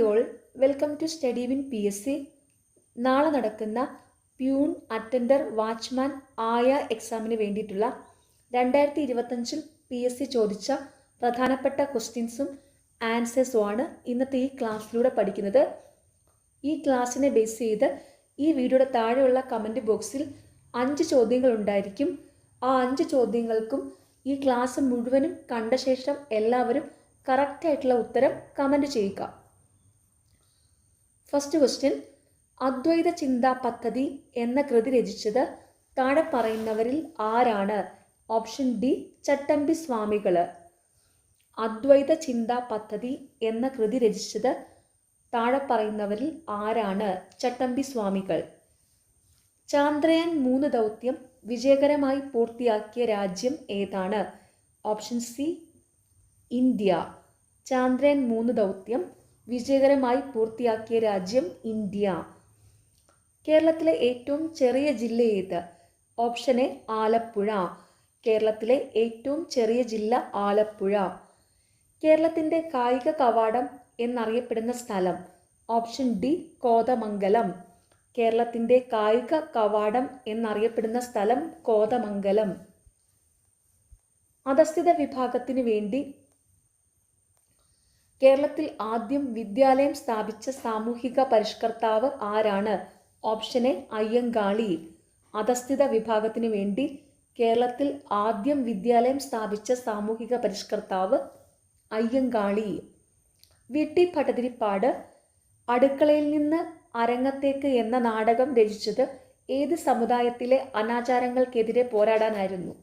all, welcome to Study in PSC. നാളെ നടക്കുന്ന peon attender watchman ആയ എക്സാമിന് വേണ്ടിയിട്ടുള്ള 2025 PSC ചോദിച്ച പ്രധാനപ്പെട്ട ക്വസ്റ്റ്യൻസും ആൻസേഴ്സുമാണ് ഇന്നത്തെ ഈ ക്ലാസ്സിലൂടെ പഠിക്കുന്നത്. ഈ ക്ലാസ്സിനെ ബേസ് ചെയ്ത് ഈ വീഡിയോയുടെ താഴെയുള്ള കമൻറ്റ് ബോക്സിൽ 5 ചോദ്യങ്ങൾ ഉണ്ടായിരിക്കും. ആ 5 ചോദ്യങ്ങൾക്കും ഈ ക്ലാസ് മുഴുവനും കണ്ട ശേഷം എല്ലാവരും കറക്റ്റായിട്ടുള്ള ഉത്തരം കമൻറ്റ് ചെയ്യുക. ഫസ്റ്റ് ക്വസ്റ്റ്യൻ, അദ്വൈത ചിന്താ പദ്ധതി എന്ന കൃതി രചിച്ചത് താഴെ പറയുന്നവരിൽ ആരാണ്? ഓപ്ഷൻ ഡി, ചട്ടമ്പി സ്വാമികൾ. അദ്വൈത ചിന്താ പദ്ധതി എന്ന കൃതി രചിച്ചത് താഴെ പറയുന്നവരിൽ ആരാണ്? ചട്ടമ്പി സ്വാമികൾ. ചാന്ദ്രയാൻ 3 ദൗത്യം വിജയകരമായി പൂർത്തിയാക്കിയ രാജ്യം ഏതാണ്? Option C, India. ചാന്ദ്രയാൻ 3 ദൗത്യം വിജയകരമായി പൂർത്തിയാക്കിയ രാജ്യം ഇന്ത്യ. കേരളത്തിലെ ഏറ്റവും ചെറിയ ജില്ല ഏത്? Option A, Alappuzha. കേരളത്തിലെ ഏറ്റവും ചെറിയ ജില്ല ആലപ്പുഴ. കേരളത്തിൻ്റെ കായിക കവാടം എന്നറിയപ്പെടുന്ന സ്ഥലം? Option D, Kothamangalam. കേരളത്തിൻ്റെ കായിക കവാടം എന്നറിയപ്പെടുന്ന സ്ഥലം കോതമംഗലം. അധസ്ഥിത വിഭാഗത്തിനു വേണ്ടി കേരളത്തിൽ ആദ്യം വിദ്യാലയം സ്ഥാപിച്ച സാമൂഹിക പരിഷ്കർത്താവ് ആരാണ്? Option A, Ayyankali. അധസ്ഥിത വിഭാഗത്തിനു വേണ്ടി കേരളത്തിൽ ആദ്യം വിദ്യാലയം സ്ഥാപിച്ച സാമൂഹിക പരിഷ്കർത്താവ് അയ്യങ്കാളി. VT ഭട്ടതിരിപ്പാട് അടുക്കളയിൽ നിന്ന് അരങ്ങത്തേക്ക് എന്ന നാടകം രചിച്ചത് ഏത് സമുദായത്തിലെ അനാചാരങ്ങൾക്കെതിരെ പോരാടാനായിരുന്നു?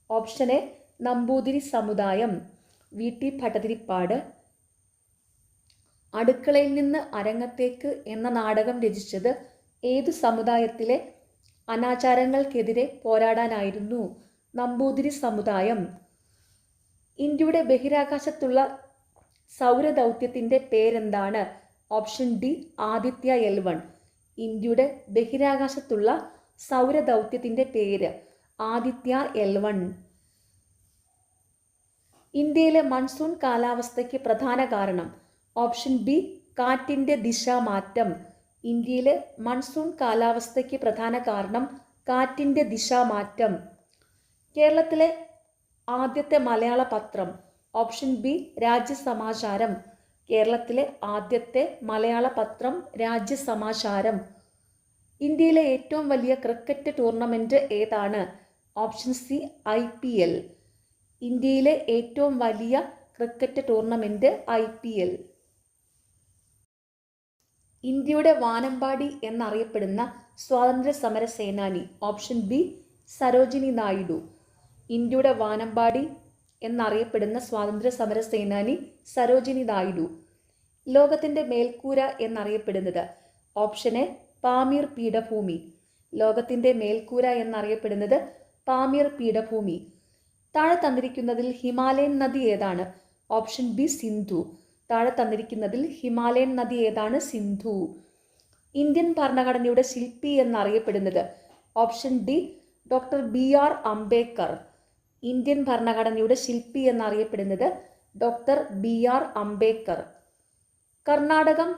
ഓപ്ഷൻ എ, നമ്പൂതിരി സമുദായം. VT ഭട്ടതിരിപ്പാട് അടുക്കളയിൽ നിന്ന് അരങ്ങത്തേക്ക് എന്ന നാടകം രചിച്ചത് ഏതു സമുദായത്തിലെ അനാചാരങ്ങൾക്കെതിരെ പോരാടാനായിരുന്നു? നമ്പൂതിരി സമുദായം. ഇന്ത്യയുടെ ബഹിരാകാശത്തുള്ള സൗരദൗത്യത്തിൻ്റെ പേരെന്താണ്? Option D, Aditya L1. ഇന്ത്യയുടെ ബഹിരാകാശത്തുള്ള സൗരദൗത്യത്തിൻ്റെ പേര് ആദിത്യ L1. ഇന്ത്യയിലെ മൺസൂൺ കാലാവസ്ഥയ്ക്ക് പ്രധാന കാരണം? ഓപ്ഷൻ ബി, കാറ്റിൻ്റെ ദിശാമാറ്റം. ഇന്ത്യയിലെ മൺസൂൺ കാലാവസ്ഥയ്ക്ക് പ്രധാന കാരണം കാറ്റിൻ്റെ ദിശാമാറ്റം. കേരളത്തിലെ ആദ്യത്തെ മലയാള പത്രം? Option B, Rajyasamacharam. കേരളത്തിലെ ആദ്യത്തെ മലയാള പത്രം രാജ്യസമാചാരം. ഇന്ത്യയിലെ ഏറ്റവും വലിയ ക്രിക്കറ്റ് ടൂർണമെൻറ്റ് ഏതാണ്? Option C, IPL. ഇന്ത്യയിലെ ഏറ്റവും വലിയ ക്രിക്കറ്റ് ടൂർണമെൻറ്റ് IPL. ഇന്ത്യയുടെ വാനമ്പാടി എന്നറിയപ്പെടുന്ന സ്വാതന്ത്ര്യ സമര സേനാനി? Option B, Sarojini Naidu. ഇന്ത്യയുടെ വാനമ്പാടി എന്നറിയപ്പെടുന്ന സ്വാതന്ത്ര്യ സമര സേനാനി സരോജിനി നായിഡു. ലോകത്തിൻ്റെ മേൽക്കൂര എന്നറിയപ്പെടുന്നത്? ഓപ്ഷൻ എ, പാമീർ പീഠഭൂമി. ലോകത്തിൻ്റെ മേൽക്കൂര എന്നറിയപ്പെടുന്നത് പാമീർ പീഠഭൂമി. താഴെ തന്നിരിക്കുന്നതിൽ ഹിമാലയൻ നദി ഏതാണ്? Option B, Sindhu. താഴെ തന്നിരിക്കുന്നതിൽ ഹിമാലയൻ നദി ഏതാണ്? സിന്ധു. ഇന്ത്യൻ ഭരണഘടനയുടെ ശില്പി എന്നറിയപ്പെടുന്നത്? Option D, doctor BR Ambedkar. Indian ഭരണഘടനയുടെ ശില്പി എന്നറിയപ്പെടുന്നത് ഡോക്ടർ BR അംബേദ്കർ. കർണാടകം,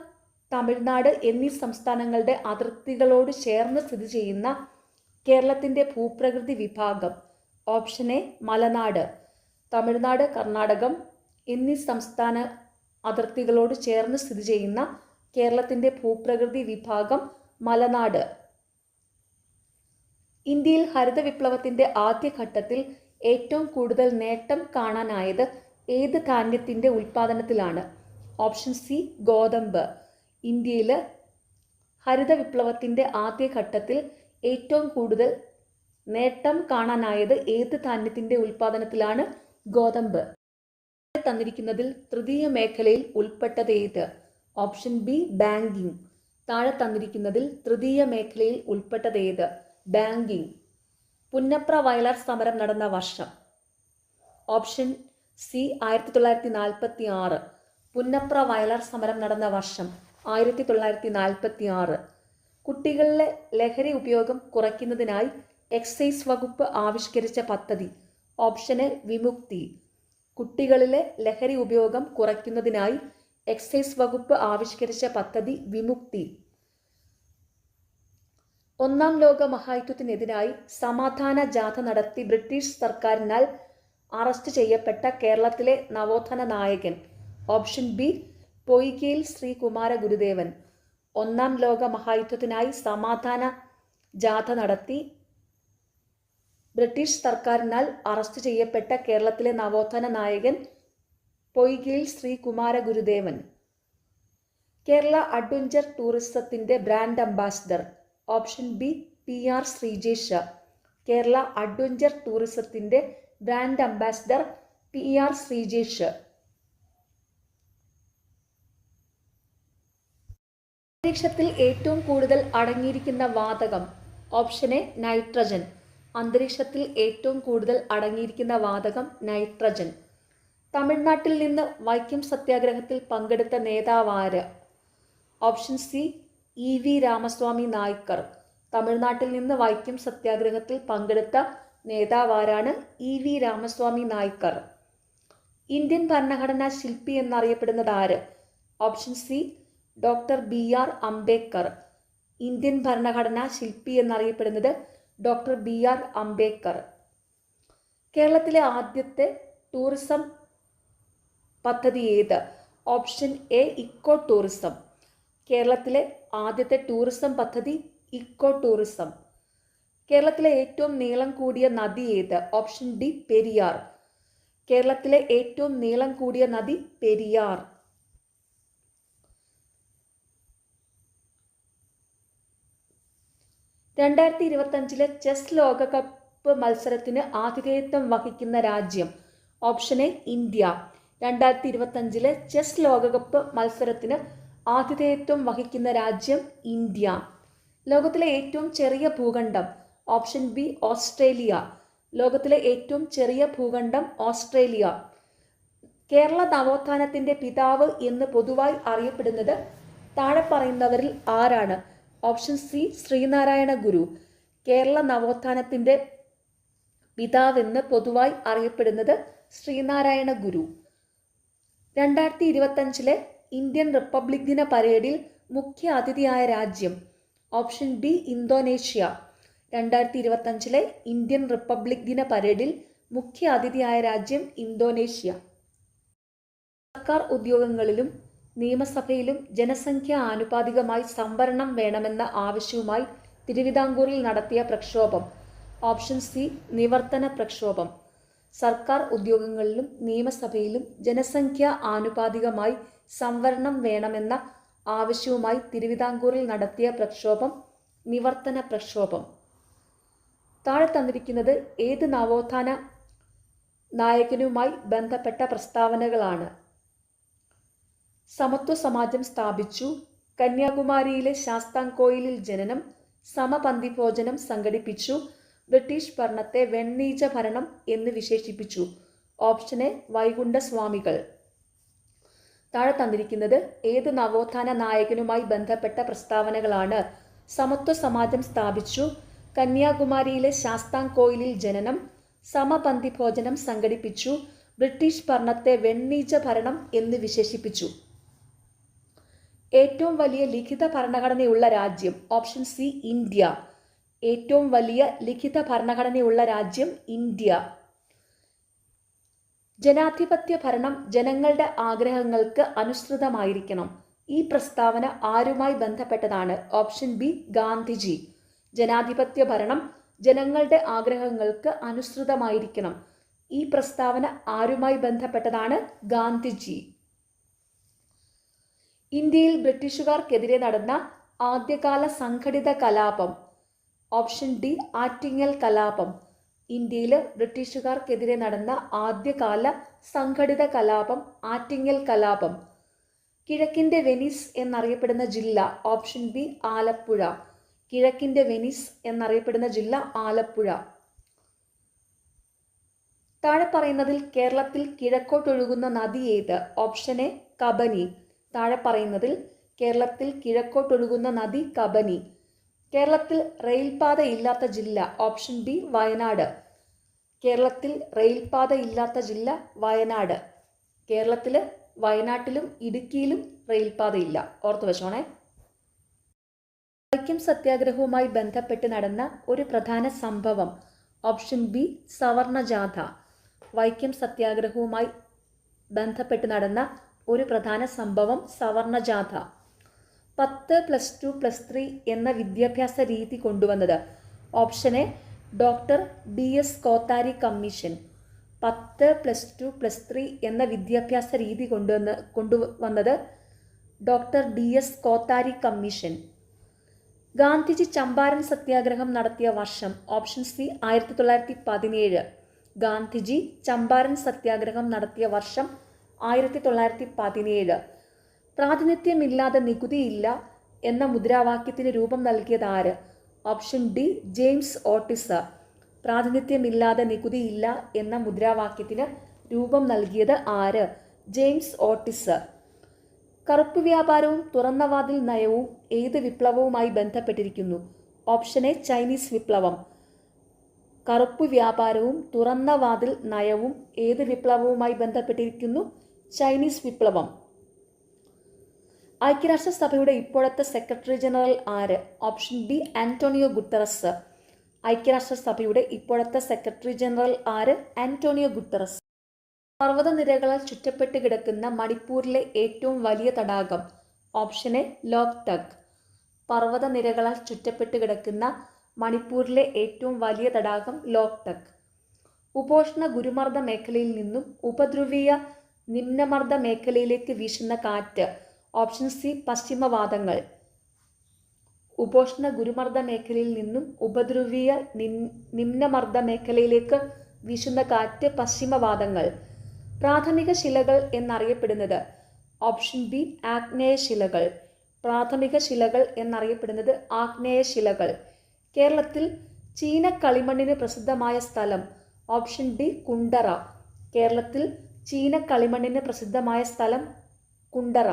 തമിഴ്നാട് എന്നീ സംസ്ഥാനങ്ങളുടെ അതിർത്തികളോട് ചേർന്ന് സ്ഥിതി ചെയ്യുന്ന കേരളത്തിൻ്റെ ഭൂപ്രകൃതി വിഭാഗം? ഓപ്ഷൻ എ, മലനാട്. തമിഴ്നാട്, കർണാടകം എന്നീ സംസ്ഥാന അതിർത്തികളോട് ചേർന്ന് സ്ഥിതി ചെയ്യുന്ന കേരളത്തിൻ്റെ ഭൂപ്രകൃതി വിഭാഗം മലനാട്. ഇന്ത്യയിൽ ഹരിത വിപ്ലവത്തിൻ്റെ ആദ്യഘട്ടത്തിൽ ഏറ്റവും കൂടുതൽ നേട്ടം കാണാനായത് ഏത് ധാന്യത്തിൻ്റെ ഉൽപ്പാദനത്തിലാണ്? ഓപ്ഷൻ സി, ഗോതമ്പ്. ഇന്ത്യയിൽ ഹരിത വിപ്ലവത്തിൻ്റെ ആദ്യഘട്ടത്തിൽ ഏറ്റവും കൂടുതൽ നേട്ടം കാണാനായത് ഏത് ധാന്യത്തിൻ്റെ ഉൽപ്പാദനത്തിലാണ്? ഗോതമ്പ്. തന്നിരിക്കുന്നതിൽ തൃതീയ മേഖലയിൽ ഉൾപ്പെട്ടത് ഏത്? Option B, banking. താഴെ തന്നിരിക്കുന്നതിൽ തൃതീയ മേഖലയിൽ ഉൾപ്പെട്ടത് ഏത്? ബാങ്കിങ്. പുന്നപ്ര വയലാർ സമരം നടന്ന വർഷം? Option C, 1946. പുന്നപ്ര വയലാർ സമരം നടന്ന വർഷം 1946. കുട്ടികളിലെ ലഹരി ഉപയോഗം കുറയ്ക്കുന്നതിനായി എക്സൈസ് വകുപ്പ് ആവിഷ്കരിച്ച പദ്ധതി? ഓപ്ഷൻ എ, വിമുക്തി. കുട്ടികളിലെ ലഹരി ഉപയോഗം കുറയ്ക്കുന്നതിനായി എക്സൈസ് വകുപ്പ് ആവിഷ്കരിച്ച പദ്ധതി വിമുക്തി. ഒന്നാം ലോക മഹായുദ്ധത്തിനെതിരായി സമാധാന ജാഥ നടത്തി ബ്രിട്ടീഷ് സർക്കാരിനാൽ അറസ്റ്റ് ചെയ്യപ്പെട്ട കേരളത്തിലെ നവോത്ഥാന നായകൻ. ഓപ്ഷൻ ബി പൊയ്കയിൽ ശ്രീകുമാര ഗുരുദേവൻ. ഒന്നാം ലോക മഹായുദ്ധത്തിനായി സമാധാന ജാഥ നടത്തി ബ്രിട്ടീഷ് സർക്കാരിനാൽ അറസ്റ്റ് ചെയ്യപ്പെട്ട കേരളത്തിലെ നവോത്ഥാന നായകൻ പൊയ്കയിൽ ശ്രീകുമാര ഗുരുദേവൻ. കേരള അഡ്വഞ്ചർ ടൂറിസത്തിന്റെ brand ambassador. Option B PR Sreejesh. Kerala adventure ടൂറിസത്തിന്റെ ബ്രാൻഡ് അംബാസിഡർ PR ശ്രീജേഷ്. അന്തരീക്ഷത്തിൽ ഏറ്റവും കൂടുതൽ അടങ്ങിയിരിക്കുന്ന വാതകം. Option A nitrogen. അന്തരീക്ഷത്തിൽ ഏറ്റവും കൂടുതൽ അടങ്ങിയിരിക്കുന്ന വാതകം നൈട്രജൻ. തമിഴ്നാട്ടിൽ നിന്ന് വൈക്കം സത്യാഗ്രഹത്തിൽ പങ്കെടുത്ത നേതാവാര്? Option C EV Ramaswamy Naicker. തമിഴ്നാട്ടിൽ നിന്ന് വൈക്കം സത്യാഗ്രഹത്തിൽ പങ്കെടുത്ത നേതാവാരാണ് EV രാമസ്വാമി നായ്ക്കർ. ഇന്ത്യൻ ഭരണഘടനാ ശില്പി എന്നറിയപ്പെടുന്നത് ആര്? Option C doctor BR Ambedkar. Indian ഭരണഘടനാ ശില്പി എന്നറിയപ്പെടുന്നത് ഡോക്ടർ BR അംബേദ്കർ. കേരളത്തിലെ ആദ്യത്തെ ടൂറിസം പദ്ധതി ഏത്? Option A eco tourism. കേരളത്തിലെ ആദ്യത്തെ ടൂറിസം പദ്ധതി ഇക്കോ ടൂറിസം. കേരളത്തിലെ ഏറ്റവും നീളം കൂടിയ നദി ഏത്? Option D Periyar. കേരളത്തിലെ ഏറ്റവും നീളം കൂടിയ നദി പെരിയാർ. 2025 ചെസ് ലോകകപ്പ് മത്സരത്തിന് ആതിഥേയത്വം വഹിക്കുന്ന രാജ്യം. Option A India. 2025 ചെസ് ലോകകപ്പ് മത്സരത്തിന് ആതിഥേയത്വം വഹിക്കുന്ന രാജ്യം ഇന്ത്യ. ലോകത്തിലെ ഏറ്റവും ചെറിയ ഭൂഖണ്ഡം. Option B Australia. ലോകത്തിലെ ഏറ്റവും ചെറിയ ഭൂഖണ്ഡം ഓസ്ട്രേലിയ. കേരള നവോത്ഥാനത്തിന്റെ പിതാവ് എന്ന് പൊതുവായി അറിയപ്പെടുന്നത് താഴെ പറയുന്നവരിൽ ആരാണ്? ഓപ്ഷൻ സി ശ്രീനാരായണ ഗുരു. കേരള നവോത്ഥാനത്തിന്റെ പിതാവെന്ന് പൊതുവായി അറിയപ്പെടുന്നത് ശ്രീനാരായണ ഗുരു. 2025 ഇന്ത്യൻ റിപ്പബ്ലിക് ദിന പരേഡിൽ മുഖ്യ അതിഥിയായ രാജ്യം. Option B Indonesia. 2025 Indian republic ദിന പരേഡിൽ മുഖ്യ അതിഥിയായ രാജ്യം ഇന്തോനേഷ്യ. സർക്കാർ ഉദ്യോഗങ്ങളിലും നിയമസഭയിലും ജനസംഖ്യ ആനുപാതികമായി സംവരണം വേണമെന്ന ആവശ്യവുമായി തിരുവിതാംകൂറിൽ നടത്തിയ പ്രക്ഷോഭം. ഓപ്ഷൻ സി നിവർത്തന പ്രക്ഷോഭം. സർക്കാർ ഉദ്യോഗങ്ങളിലും നിയമസഭയിലും ജനസംഖ്യ ആനുപാതികമായി സംവരണം വേണമെന്ന ആവശ്യവുമായി തിരുവിതാംകൂറിൽ നടത്തിയ പ്രക്ഷോഭം നിവർത്തന പ്രക്ഷോഭം. താഴെ തന്നിരിക്കുന്നത് ഏത് നവോത്ഥാന നായകനുമായി ബന്ധപ്പെട്ട പ്രസ്താവനകളാണ്? സമത്വ സമാജം സ്ഥാപിച്ചു. കന്യാകുമാരിയിലെ ശാസ്താംകോയിലിൽ ജനനം. സമപന്തി ഭോജനം സംഘടിപ്പിച്ചു. ബ്രിട്ടീഷ് ഭരണത്തെ വെണ്ണീച്ച ഭരണം എന്ന് വിശേഷിപ്പിച്ചു. Option A Vaikunda Swamikal. താഴെ തന്നിരിക്കുന്നത് ഏത് നവോത്ഥാന നായകനുമായി ബന്ധപ്പെട്ട പ്രസ്താവനകളാണ്? സമത്വ സമാജം സ്ഥാപിച്ചു. കന്യാകുമാരിയിലെ ശാസ്താംകോയിലിൽ ജനനം. സമപന്തി ഭോജനം സംഘടിപ്പിച്ചു. ബ്രിട്ടീഷ് ഭരണത്തെ വെണ്ണീച്ച ഭരണം എന്ന് വിശേഷിപ്പിച്ചു. ഏറ്റവും വലിയ ലിഖിത ഭരണഘടനയുള്ള രാജ്യം. Option C India. ഏറ്റവും വലിയ ലിഖിത ഭരണഘടനയുള്ള രാജ്യം ഇന്ത്യ. ജനാധിപത്യ ഭരണം ജനങ്ങളുടെ ആഗ്രഹങ്ങൾക്ക് അനുസൃതമായിരിക്കണം. ഈ പ്രസ്താവന ആരുമായി ബന്ധപ്പെട്ടതാണ്? Option B Gandhiji. ജനാധിപത്യ ഭരണം ജനങ്ങളുടെ ആഗ്രഹങ്ങൾക്ക് അനുസൃതമായിരിക്കണം. ഈ പ്രസ്താവന ആരുമായി ബന്ധപ്പെട്ടതാണ്? ഗാന്ധിജി. ഇന്ത്യയിൽ ബ്രിട്ടീഷുകാർക്കെതിരെ നടന്ന ആദ്യകാല സംഘടിത കലാപം. ഓപ്ഷൻ ഡി ആറ്റിങ്ങൽ കലാപം. ഇന്ത്യയിൽ ബ്രിട്ടീഷുകാർക്കെതിരെ നടന്ന ആദ്യകാല സംഘടിത കലാപം ആറ്റിങ്ങൽ കലാപം. കിഴക്കിൻ്റെ വെനീസ് എന്നറിയപ്പെടുന്ന ജില്ല. Option B Alappuzha. കിഴക്കിൻ്റെ വെനീസ് എന്നറിയപ്പെടുന്ന ജില്ല ആലപ്പുഴ. താഴെ പറയുന്നതിൽ കേരളത്തിൽ കിഴക്കോട്ടൊഴുകുന്ന നദി ഏത്? Option A Kabani. താഴെ പറയുന്നതിൽ കേരളത്തിൽ കിഴക്കോട്ടൊഴുകുന്ന നദി കബനി. കേരളത്തിൽ റെയിൽപാത ഇല്ലാത്ത ജില്ല. Option B Wayanad. കേരളത്തിൽ റെയിൽപാത ഇല്ലാത്ത ജില്ല വയനാട്. കേരളത്തിൽ വയനാട്ടിലും ഇടുക്കിയിലും റെയിൽപാതയില്ല. ഓർത്തു വെച്ചോണേ. വൈക്കം സത്യാഗ്രഹവുമായി ബന്ധപ്പെട്ട് നടന്ന ഒരു പ്രധാന സംഭവം. ഓപ്ഷൻ ബി സവർണ ജാഥ. വൈക്കം സത്യാഗ്രഹവുമായി ബന്ധപ്പെട്ട് നടന്ന ഒരു പ്രധാന സംഭവം സവർണ ജാഥ. 10+2+3 എന്ന വിദ്യാഭ്യാസ രീതി കൊണ്ടുവന്നത്. Option A doctor DS Kothari commission. 10+2+3 എന്ന വിദ്യാഭ്യാസ രീതി കൊണ്ടുവന്നത് doctor DS Kothari commission. Gandhiji Champaran സത്യാഗ്രഹം നടത്തിയ വർഷം. Option C 1917. ഗാന്ധിജി ചമ്പാരൻ സത്യാഗ്രഹം നടത്തിയ വർഷം 1917. പ്രാതിനിധ്യമില്ലാതെ നികുതിയില്ല എന്ന മുദ്രാവാക്യത്തിന് രൂപം നൽകിയത് ആര്? Option D James Otis. പ്രാതിനിധ്യമില്ലാതെ നികുതിയില്ല എന്ന മുദ്രാവാക്യത്തിന് രൂപം നൽകിയത് ആര്? James Otis. കറുപ്പ് വ്യാപാരവും തുറന്ന വാതിൽ നയവും ഏത് വിപ്ലവവുമായി ബന്ധപ്പെട്ടിരിക്കുന്നു? ഓപ്ഷൻ എ ചൈനീസ് വിപ്ലവം. കറുപ്പ് വ്യാപാരവും തുറന്ന വാതിൽ നയവും ഏത് വിപ്ലവവുമായി ബന്ധപ്പെട്ടിരിക്കുന്നു? ചൈനീസ് വിപ്ലവം. ഐക്യരാഷ്ട്രസഭയുടെ ഇപ്പോഴത്തെ സെക്രട്ടറി ജനറൽ ആര്? Option B Antonio Guterres. ഐക്യരാഷ്ട്രസഭയുടെ ഇപ്പോഴത്തെ സെക്രട്ടറി ജനറൽ ആര്? Antonio Guterres. പർവ്വതനിരകളാൽ ചുറ്റപ്പെട്ട് കിടക്കുന്ന മണിപ്പൂരിലെ ഏറ്റവും വലിയ തടാകം. Option A Loktak. പർവ്വതനിരകളാൽ ചുറ്റപ്പെട്ട് കിടക്കുന്ന മണിപ്പൂരിലെ ഏറ്റവും വലിയ തടാകം ലോക്തക്. ഉപോഷ്ണ ഗുരുമർദ്ദ മേഖലയിൽ നിന്നും ഉപധ്രുവീയ നിമ്നമർദ്ദ മേഖലയിലേക്ക് വീശുന്ന കാറ്റ്. Option C പശ്ചിമവാതങ്ങൾ. ഉപോഷ്ണ ഗുരുമർദ്ദ മേഖലയിൽ നിന്നും ഉപധ്രുവീയ നിമ്നമർദ്ദ മേഖലയിലേക്ക് വീശുന്ന കാറ്റ് പശ്ചിമവാതങ്ങൾ. പ്രാഥമിക ശിലകൾ എന്നറിയപ്പെടുന്നത്. ഓപ്ഷൻ ബി ആഗ്നേയശിലകൾ. പ്രാഥമിക ശിലകൾ എന്നറിയപ്പെടുന്നത് ആഗ്നേയശിലകൾ. കേരളത്തിൽ ചീന കളിമണ്ണിന് പ്രസിദ്ധമായ സ്ഥലം. Option D Kundara. കേരളത്തിൽ ചീന കളിമണ്ണിന് പ്രസിദ്ധമായ സ്ഥലം കുണ്ടറ.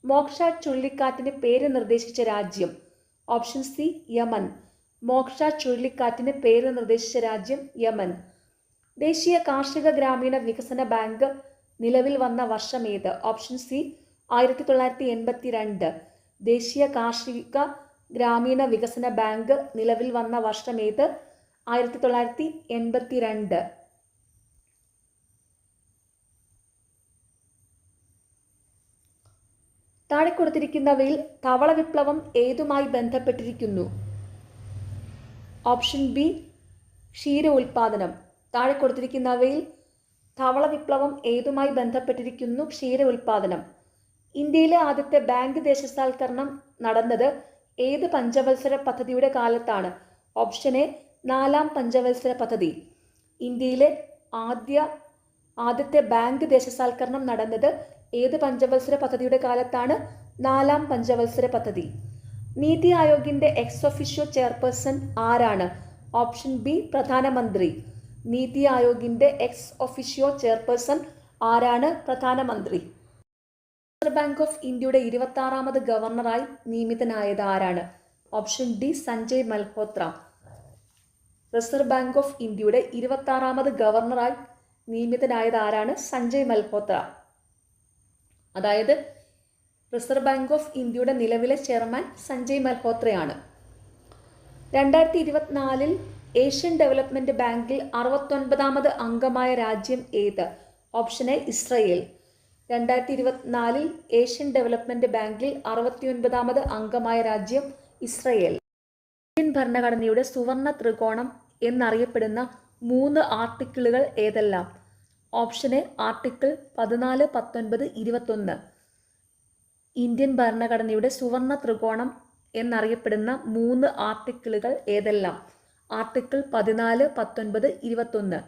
മോക്ഷ ചുഴലിക്കാറ്റിന് പേര് നിർദ്ദേശിച്ച രാജ്യം. Option C Yemen. മോക്ഷ ചുഴലിക്കാറ്റിന് പേര് നിർദ്ദേശിച്ച രാജ്യം യമൻ. ദേശീയ കാർഷിക ഗ്രാമീണ വികസന ബാങ്ക് നിലവിൽ വന്ന വർഷം ഏത്? Option C 1982. ദേശീയ കാർഷിക ഗ്രാമീണ വികസന ബാങ്ക് നിലവിൽ വന്ന വർഷം ഏത്? 1982. താഴെ കൊടുത്തിരിക്കുന്നവയിൽ ധവള വിപ്ലവം ഏതുമായി ബന്ധപ്പെട്ടിരിക്കുന്നു? ഓപ്ഷൻ ബി ക്ഷീര ഉൽപാദനം. താഴെ കൊടുത്തിരിക്കുന്നവയിൽ ധവള വിപ്ലവം ഏതുമായി ബന്ധപ്പെട്ടിരിക്കുന്നു? ക്ഷീര ഉൽപാദനം. ഇന്ത്യയിലെ ആദ്യത്തെ ബാങ്ക് ദേശസാൽക്കരണം നടന്നത് ഏത് പഞ്ചവത്സര പദ്ധതിയുടെ കാലത്താണ്? ഓപ്ഷൻ എ 4-ാം പഞ്ചവത്സര പദ്ധതി. ഇന്ത്യയിലെ ആദ്യത്തെ ബാങ്ക് ദേശസാൽക്കരണം നടന്നത് ഏത് പഞ്ചവത്സര പദ്ധതിയുടെ കാലത്താണ്? 4-ാം പഞ്ചവത്സര പദ്ധതി. നീതി ആയോഗിന്റെ എക്സ് ഒഫീഷ്യോ ചെയർപേഴ്സൺ ആരാണ്? ഓപ്ഷൻ ബി പ്രധാനമന്ത്രി. നീതി ആയോഗിന്റെ എക്സ് ഒഫീഷ്യോ ചെയർപേഴ്സൺ ആരാണ്? പ്രധാനമന്ത്രി. റിസർവ് ബാങ്ക് ഓഫ് ഇന്ത്യയുടെ 26ാമത് ഗവർണറായി നിയമിതനായത് ആരാണ്? Option D Sanjay Malhotra. Reserve bank of ഇന്ത്യയുടെ 26ാമത് ഗവർണറായി നിയമിതനായത് ആരാണ്? സഞ്ജയ് മൽഹോത്ര. അതായത് റിസർവ് ബാങ്ക് ഓഫ് ഇന്ത്യയുടെ നിലവിലെ ചെയർമാൻ സഞ്ജയ് മൽഹോത്രയാണ്. 2024 ഏഷ്യൻ ഡെവലപ്മെന്റ് ബാങ്കിൽ 69ാമത് അംഗമായ രാജ്യം ഏത്? Option A Israel. 2024 Asian development ബാങ്കിൽ 69ാമത് അംഗമായ രാജ്യം ഇസ്രയേൽ. ഇന്ത്യൻ ഭരണഘടനയുടെ സുവർണ ത്രികോണം എന്നറിയപ്പെടുന്ന 3 ആർട്ടിക്കിളുകൾ ഏതെല്ലാം? Option A article 14, 19, 21. ഇന്ത്യൻ ഭരണഘടനയുടെ സുവർണ ത്രികോണം എന്നറിയപ്പെടുന്ന 3 ആർട്ടിക്കിളുകൾ ഏതെല്ലാം? ആർട്ടിക്കിൾ 14, 19, 21.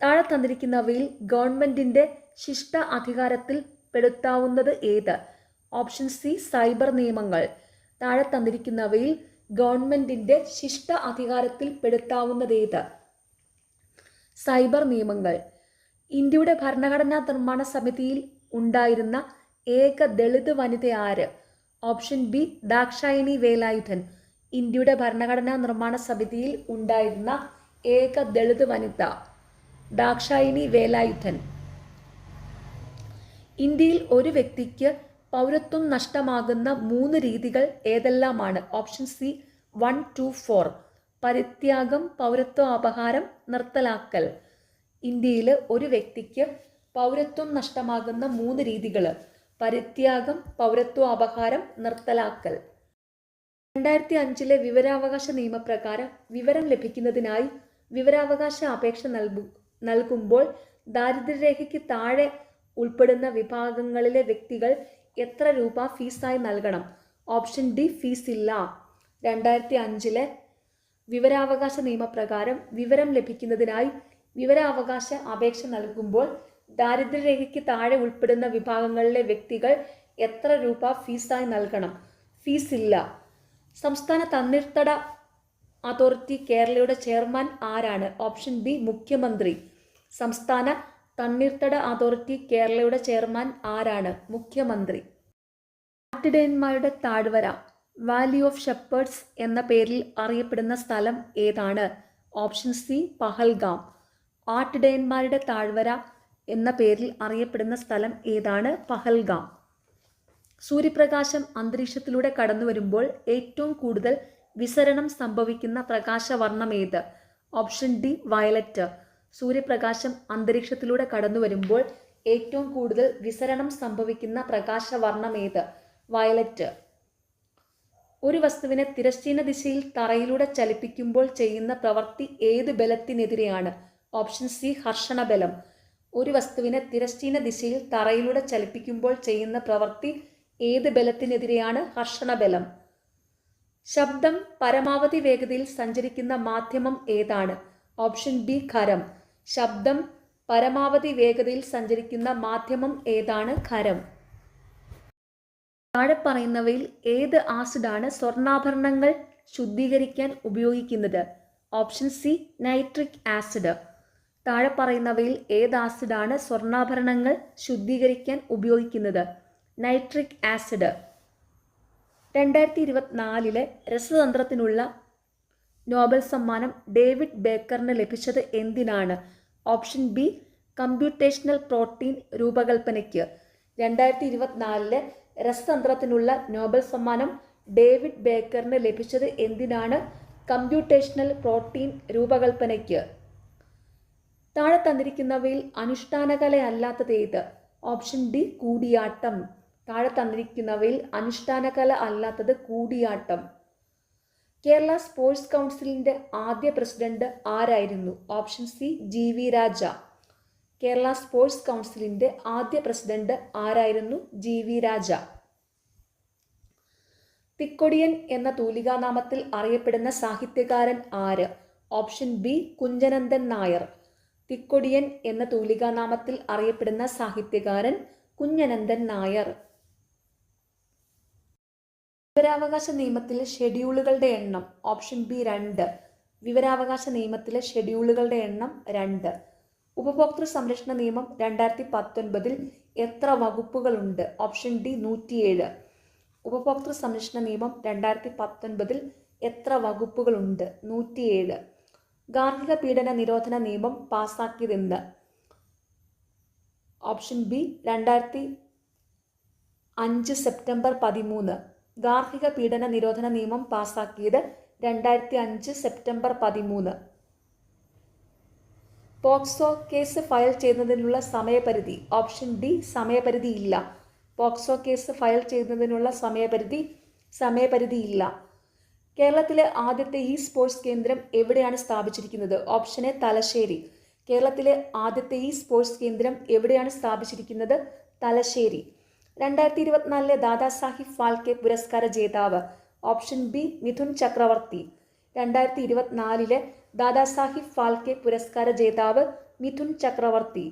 താഴെ തന്നിരിക്കുന്നവയിൽ ഗവൺമെന്റിന്റെ ശിഷ്ട അധികാരത്തിൽ പെടുത്താവുന്നത് ഏത്? ഓപ്ഷൻ സി സൈബർ നിയമങ്ങൾ. താഴെ തന്നിരിക്കുന്നവയിൽ ഗവൺമെന്റിന്റെ ശിഷ്ട അധികാരത്തിൽ പെടുത്താവുന്നത് ഏത്? സൈബർ നിയമങ്ങൾ. ഇന്ത്യയുടെ ഭരണഘടനാ നിർമ്മാണ സമിതിയിൽ ഉണ്ടായിരുന്ന ഏക ദളിത് വനിത ആര്? Option B Dakshayani Velayudhan. ഇന്ത്യയുടെ ഭരണഘടനാ നിർമ്മാണ സമിതിയിൽ ഉണ്ടായിരുന്ന ഏക ദളിത് വനിത ദാക്ഷായണി വേലായുധൻ. ഇന്ത്യയിൽ ഒരു വ്യക്തിക്ക് പൗരത്വം നഷ്ടമാകുന്ന 3 രീതികൾ ഏതെല്ലാമാണ്? Option C 1, 2, 4. പരിത്യാഗം, പൗരത്വ അപഹാരം, നിർത്തലാക്കൽ. ഇന്ത്യയിൽ ഒരു വ്യക്തിക്ക് പൗരത്വം നഷ്ടമാകുന്ന 3 രീതികൾ: പരിത്യാഗം, പൗരത്വ അപഹാരം, നിർത്തലാക്കൽ. 2005 വിവരാവകാശ നിയമപ്രകാരം വിവരം ലഭിക്കുന്നതിനായി വിവരാവകാശ അപേക്ഷ നൽകുമ്പോൾ ദാരിദ്ര്യരേഖയ്ക്ക് താഴെ ഉൾപ്പെടുന്ന വിഭാഗങ്ങളിലെ വ്യക്തികൾ എത്ര രൂപ ഫീസായി നൽകണം? ഓപ്ഷൻ ഡി ഫീസ് ഇല്ല. 2005 വിവരാവകാശ നിയമപ്രകാരം വിവരം ലഭിക്കുന്നതിനായി വിവരാവകാശ അപേക്ഷ നൽകുമ്പോൾ ദാരിദ്ര്യരേഖയ്ക്ക് താഴെ ഉൾപ്പെടുന്ന വിഭാഗങ്ങളിലെ വ്യക്തികൾ എത്ര രൂപ ഫീസായി നൽകണം? ഫീസ് ഇല്ല. സംസ്ഥാന തണ്ണീർത്തട അതോറിറ്റി കേരളയുടെ ചെയർമാൻ ആരാണ്? ഓപ്ഷൻ ബി മുഖ്യമന്ത്രി. സംസ്ഥാന തണ്ണീർത്തട അതോറിറ്റി കേരളയുടെ ചെയർമാൻ ആരാണ്? മുഖ്യമന്ത്രി. ആട്ടിടയന്മാരുടെ താഴ്വര വാലി ഓഫ് ഷെപ്പേർഡ്സ് എന്ന പേരിൽ അറിയപ്പെടുന്ന സ്ഥലം ഏതാണ്? Option C Pahalgam. ആട്ടിടയന്മാരുടെ താഴ്വര എന്ന പേരിൽ അറിയപ്പെടുന്ന സ്ഥലം ഏതാണ്? പഹൽഗാം. സൂര്യപ്രകാശം അന്തരീക്ഷത്തിലൂടെ കടന്നു വരുമ്പോൾ ഏറ്റവും കൂടുതൽ വിസരണം സംഭവിക്കുന്ന പ്രകാശവർണ്ണം ഏത്? Option D violet. സൂര്യപ്രകാശം അന്തരീക്ഷത്തിലൂടെ കടന്നു വരുമ്പോൾ ഏറ്റവും കൂടുതൽ വിസരണം സംഭവിക്കുന്ന പ്രകാശവർണ്ണം ഏത്? വയലറ്റ്. ഒരു വസ്തുവിനെ തിരശ്ചീന ദിശയിൽ തറയിലൂടെ ചലിപ്പിക്കുമ്പോൾ ചെയ്യുന്ന പ്രവൃത്തി ഏത് ബലത്തിനെതിരെയാണ്? Option C ഹർഷണബലം. ഒരു വസ്തുവിനെ തിരശ്ചീന ദിശയിൽ തറയിലൂടെ ചലിപ്പിക്കുമ്പോൾ ചെയ്യുന്ന പ്രവൃത്തി ഏത് ബലത്തിനെതിരെയാണ്? ഹർഷണബലം. ശബ്ദം പരമാവധി വേഗതയിൽ സഞ്ചരിക്കുന്ന മാധ്യമം ഏതാണ്? ഓപ്ഷൻ ബി ഖരം. ശബ്ദം പരമാവധി വേഗതയിൽ സഞ്ചരിക്കുന്ന മാധ്യമം ഏതാണ്? ഖരം. താഴെ പറയുന്നവയിൽ ഏത് ആസിഡാണ് സ്വർണ്ണാഭരണങ്ങൾ ശുദ്ധീകരിക്കാൻ ഉപയോഗിക്കുന്നത്? Option C nitric acid. താഴെ പറയുന്നവയിൽ ഏത് ആസിഡാണ് സ്വർണ്ണാഭരണങ്ങൾ ശുദ്ധീകരിക്കാൻ ഉപയോഗിക്കുന്നത്? Nitric acid. 2024 രസതന്ത്രത്തിനുള്ള നോബൽ സമ്മാനം ഡേവിഡ് ബേക്കറിന് ലഭിച്ചത് എന്തിനാണ്? ഓപ്ഷൻ ബി കമ്പ്യൂട്ടേഷണൽ പ്രോട്ടീൻ രൂപകൽപ്പനയ്ക്ക്. 2024 രസതന്ത്രത്തിനുള്ള നോബൽ സമ്മാനം ഡേവിഡ് ബേക്കറിന് ലഭിച്ചത് എന്തിനാണ്? കമ്പ്യൂട്ടേഷണൽ പ്രോട്ടീൻ രൂപകൽപ്പനയ്ക്ക്. താഴെ തന്നിരിക്കുന്നവയിൽ അനുഷ്ഠാനകല അല്ലാത്തത് ഏത്? Option D Koodiyattam. താഴെ തന്നിരിക്കുന്നവയിൽ അനുഷ്ഠാനകല അല്ലാത്തത് കൂടിയാട്ടം. കേരള സ്പോർട്സ് കൗൺസിലിൻ്റെ ആദ്യ പ്രസിഡന്റ് ആരായിരുന്നു? ഓപ്ഷൻ സി GV രാജ. കേരള സ്പോർട്സ് കൗൺസിലിൻ്റെ ആദ്യ പ്രസിഡന്റ് ആരായിരുന്നു? GV രാജ. തിക്കൊടിയൻ എന്ന തൂലികാനാമത്തിൽ അറിയപ്പെടുന്ന സാഹിത്യകാരൻ ആര്? Option B Kunjananthan Nair. തിക്കൊടിയൻ എന്ന തൂലികാനാമത്തിൽ അറിയപ്പെടുന്ന സാഹിത്യകാരൻ കുഞ്ഞനന്ദൻ നായർ. വിവരാവകാശ നിയമത്തിലെ ഷെഡ്യൂളുകളുടെ എണ്ണം? Option B 2. വിവരാവകാശ നിയമത്തിലെ ഷെഡ്യൂളുകളുടെ എണ്ണം 2. ഉപഭോക്തൃ സംരക്ഷണ നിയമം 2019 എത്ര വകുപ്പുകളുണ്ട്? Option D 107. ഉപഭോക്തൃ സംരക്ഷണ നിയമം 2019 എത്ര വകുപ്പുകളുണ്ട്? 107. ഗാർഹിക പീഡന നിരോധന നിയമം പാസാക്കിയതെന്ന്? Option B 2005 September 13. ഗാർഹിക പീഡന നിരോധന നിയമം പാസാക്കിയത് 2005 സെപ്റ്റംബർ 13. പോക്സോ കേസ് ഫയൽ ചെയ്യുന്നതിനുള്ള സമയപരിധി? ഓപ്ഷൻ ഡി സമയപരിധി ഇല്ല. പോക്സോ കേസ് ഫയൽ ചെയ്യുന്നതിനുള്ള സമയപരിധി ഇല്ല. കേരളത്തിലെ ആദ്യത്തെ സ്പോർട്സ് കേന്ദ്രം എവിടെയാണ് സ്ഥാപിച്ചിരിക്കുന്നത്? Option A Thalassery. കേരളത്തിലെ ആദ്യത്തെ സ്പോർട്സ് കേന്ദ്രം എവിടെയാണ് സ്ഥാപിച്ചിരിക്കുന്നത്? തലശ്ശേരി. 2024 ദാദാസാഹിബ് ഫാൽക്കെ പുരസ്കാര ജേതാവ്? ഓപ്ഷൻ ബി മിഥുൻ ചക്രവർത്തി. 2024 ദാദാസാഹിബ് ഫാൽക്കെ പുരസ്കാര ജേതാവ് മിഥുൻ ചക്രവർത്തി.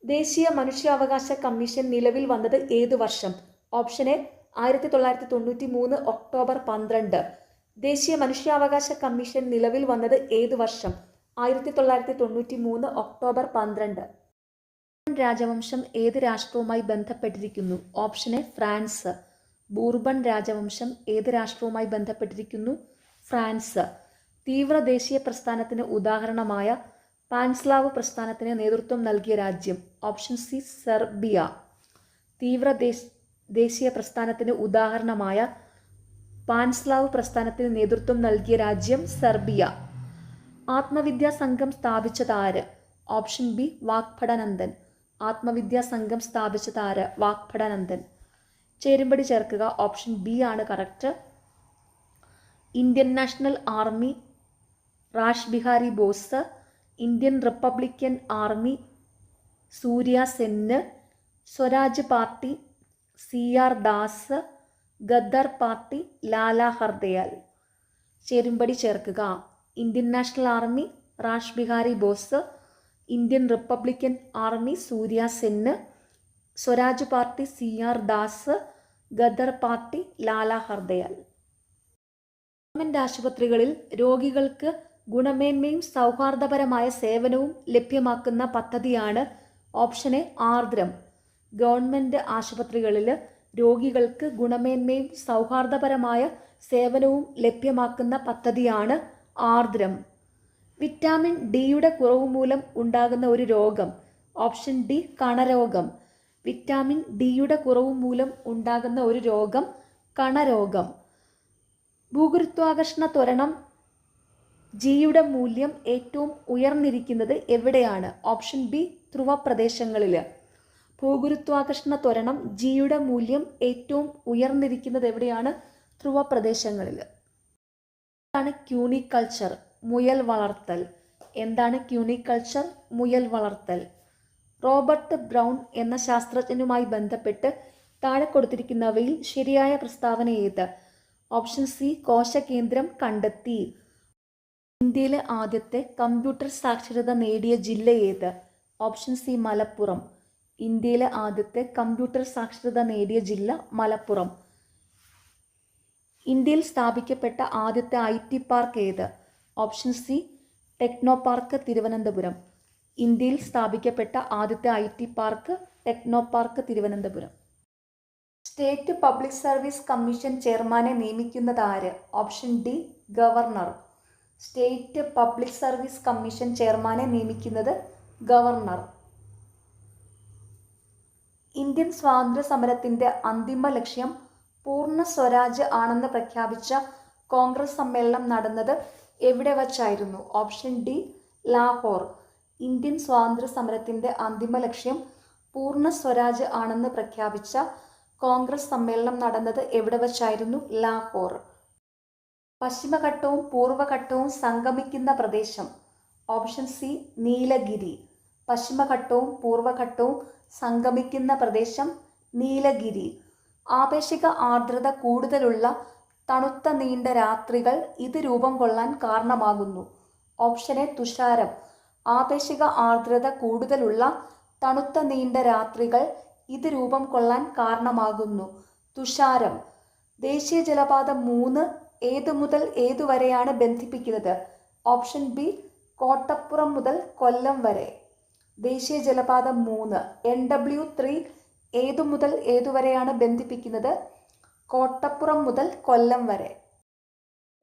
ദേശീയ മനുഷ്യാവകാശ കമ്മീഷൻ നിലവിൽ വന്നത് ഏതു വർഷം? Option A 1993 October 12. ദേശീയ മനുഷ്യാവകാശ കമ്മീഷൻ നിലവിൽ വന്നത് ഏതു വർഷം? 1993 ഒക്ടോബർ 12. രാജവംശം ഏത് രാഷ്ട്രവുമായി ബന്ധപ്പെട്ടിരിക്കുന്നു? Option A France. ബൂർബൺ രാജവംശം ഏത് രാഷ്ട്രവുമായി ബന്ധപ്പെട്ടിരിക്കുന്നു? ഫ്രാൻസ്. തീവ്ര ദേശീയ പ്രസ്ഥാനത്തിന് ഉദാഹരണമായ പാൻസ്ലാവ് പ്രസ്ഥാനത്തിന് നേതൃത്വം നൽകിയ രാജ്യം? Option C Serbia. തീവ്ര ദേശീയ പ്രസ്ഥാനത്തിന് ഉദാഹരണമായ പാൻസ്ലാവ് പ്രസ്ഥാനത്തിന് നേതൃത്വം നൽകിയ രാജ്യം സെർബിയ. ആത്മവിദ്യാ സംഘം സ്ഥാപിച്ചതാര്? Option B Vagbhatanandan. ആത്മവിദ്യാ സംഘം സ്ഥാപിച്ചതാര്? വാഗ്ഭടാനന്ദൻ. ചേരുംപടി ചേർക്കുക. ഓപ്ഷൻ ബി ആണ് correct. Indian national army Rash Behari Bose, Indian republican army Surya Sen, Swaraj party CR Das, Ghadar party Lala Hardayal. ചേരുംപടി ചേർക്കുക. Indian national army Rash Behari Bose, Indian republican army Surya Sen, Swaraj party CR Das, Ghadar party Lala Hardayal. Government ആശുപത്രികളിൽ രോഗികൾക്ക് ഗുണമേന്മയും സൗഹാർദ്ദപരമായ സേവനവും ലഭ്യമാക്കുന്ന പദ്ധതിയാണ് ഓപ്ഷൻ എ ആർദ്രം. ഗവൺമെൻറ് ആശുപത്രികളിൽ രോഗികൾക്ക് ഗുണമേന്മയും സൗഹാർദ്ദപരമായ സേവനവും ലഭ്യമാക്കുന്ന പദ്ധതിയാണ് ആർദ്രം. വിറ്റാമിൻ ഡിയുടെ കുറവ് മൂലം ഉണ്ടാകുന്ന ഒരു രോഗം. Option D കണരോഗം. വിറ്റാമിൻ ഡിയുടെ കുറവ് മൂലം ഉണ്ടാകുന്ന ഒരു രോഗം കണരോഗം. ഭൂഗുരുത്വാകർഷണ ത്വരണം ജിയുടെ മൂല്യം ഏറ്റവും ഉയർന്നിരിക്കുന്നത് എവിടെയാണ്? ഓപ്ഷൻ ബി ധ്രുവ പ്രദേശങ്ങളിൽ. ഭൂഗുരുത്വാകർഷണ ത്വരണം ജിയുടെ മൂല്യം ഏറ്റവും ഉയർന്നിരിക്കുന്നത് എവിടെയാണ്? ധ്രുവ പ്രദേശങ്ങളിൽ. എന്താണ് ക്യൂണിക്കൾച്ചർ? മുയൽ വളർത്തൽ. എന്താണ് ക്യൂണിക്കൾച്ചർ? മുയൽ വളർത്തൽ. റോബർട്ട് ബ്രൗൺ എന്ന ശാസ്ത്രജ്ഞനുമായി ബന്ധപ്പെട്ട് താഴെ കൊടുത്തിരിക്കുന്നവയിൽ ശരിയായ പ്രസ്താവന ഏത്? ഓപ്ഷൻ സി കോശകേന്ദ്രം കണ്ടെത്തി. ഇന്ത്യയിലെ ആദ്യത്തെ കമ്പ്യൂട്ടർ സാക്ഷരത നേടിയ ജില്ല ഏത്? Option C Malappuram. ഇന്ത്യയിലെ ആദ്യത്തെ കമ്പ്യൂട്ടർ സാക്ഷരത നേടിയ ജില്ല മലപ്പുറം. ഇന്ത്യയിൽ സ്ഥാപിക്കപ്പെട്ട ആദ്യത്തെ IT പാർക്ക് ഏത്? Option C techno park Thiruvananthapuram. ഇന്ത്യയിൽ സ്ഥാപിക്കപ്പെട്ട ആദ്യത്തെ IT park techno park Thiruvananthapuram. State public service commission ചെയർമാനെ നിയമിക്കുന്നത് ആര്? Option D governor. സ്റ്റേറ്റ് പബ്ലിക് സർവീസ് കമ്മീഷൻ ചെയർമാനെ നിയമിക്കുന്നത് ഗവർണർ. ഇന്ത്യൻ സ്വാതന്ത്ര്യ സമരത്തിൻ്റെ അന്തിമ ലക്ഷ്യം പൂർണ്ണ സ്വരാജ് ആണെന്ന് പ്രഖ്യാപിച്ച കോൺഗ്രസ് സമ്മേളനം നടന്നത് എവിടെ വച്ചായിരുന്നു? Option D Lahore. ഇന്ത്യൻ സ്വാതന്ത്ര്യ സമരത്തിൻ്റെ അന്തിമ ലക്ഷ്യം പൂർണ്ണ സ്വരാജ് ആണെന്ന് പ്രഖ്യാപിച്ച കോൺഗ്രസ് സമ്മേളനം നടന്നത് എവിടെ വച്ചായിരുന്നു? ലാഹോർ. പശ്ചിമഘട്ടവും പൂർവ്വഘട്ടവും സംഗമിക്കുന്ന പ്രദേശം. Option C Nilgiri. പശ്ചിമഘട്ടവും പൂർവ്വഘട്ടവും സംഗമിക്കുന്ന പ്രദേശം നീലഗിരി. ആപേക്ഷിക ആർദ്രത കൂടുതലുള്ള തണുത്ത നീണ്ട രാത്രികൾ ഇത് രൂപം കൊള്ളാൻ കാരണമാകുന്നു. ഓപ്ഷൻ എ തുഷാരം. ആപേക്ഷിക ആർദ്രത കൂടുതലുള്ള തണുത്ത നീണ്ട രാത്രികൾ ഇത് രൂപം കൊള്ളാൻ കാരണമാകുന്നു. തുഷാരം. ദേശീയ ജലപാത 3 ഏതു മുതൽ ഏതുവരെയാണ് ബന്ധിപ്പിക്കുന്നത്? ഓപ്ഷൻ ബി കോട്ടപ്പുറം മുതൽ കൊല്ലം വരെ. ദേശീയ ജലപാത 3 NW3 ഏതു മുതൽ ഏതുവരെയാണ് ബന്ധിപ്പിക്കുന്നത്? കോട്ടപ്പുറം മുതൽ കൊല്ലം വരെ.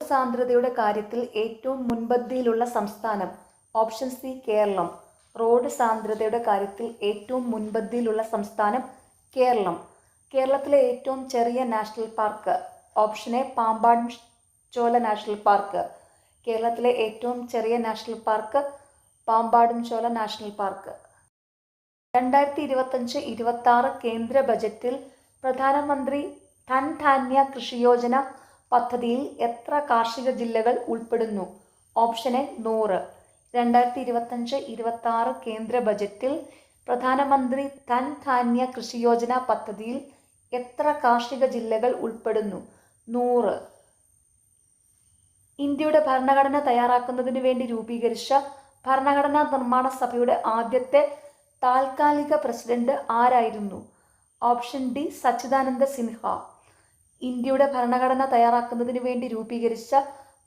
സാന്ദ്രതയുടെ കാര്യത്തിൽ ഏറ്റവും മുൻപന്തിയിലുള്ള സംസ്ഥാനം. Option C Keralam. റോഡ് സാന്ദ്രതയുടെ കാര്യത്തിൽ ഏറ്റവും മുൻപന്തിയിലുള്ള സംസ്ഥാനം കേരളം. കേരളത്തിലെ ഏറ്റവും ചെറിയ national park. Option A Pampadum Shola national park. കേരളത്തിലെ ഏറ്റവും ചെറിയ national park Pampadum Shola national park. 2025-26 കേന്ദ്ര ബജറ്റിൽ പ്രധാനമന്ത്രി ധൻ ധാന്യ കൃഷി യോജന പദ്ധതിയിൽ എത്ര കാർഷിക ജില്ലകൾ ഉൾപ്പെടുന്നു? Option A 100. 2025-26 കേന്ദ്ര ബജറ്റിൽ പ്രധാനമന്ത്രി ധൻ ധാന്യ കൃഷി യോജന പദ്ധതിയിൽ എത്ര കാർഷിക ജില്ലകൾ ഉൾപ്പെടുന്നു? 100. ഇന്ത്യയുടെ ഭരണഘടന തയ്യാറാക്കുന്നതിന് വേണ്ടി രൂപീകരിച്ച ഭരണഘടനാ നിർമ്മാണ സഭയുടെ ആദ്യത്തെ താൽക്കാലിക പ്രസിഡന്റ് ആരായിരുന്നു? ഓപ്ഷൻ ഡി സച്ചിദാനന്ദ സിൻഹ. ഇന്ത്യയുടെ ഭരണഘടന തയ്യാറാക്കുന്നതിന് വേണ്ടി രൂപീകരിച്ച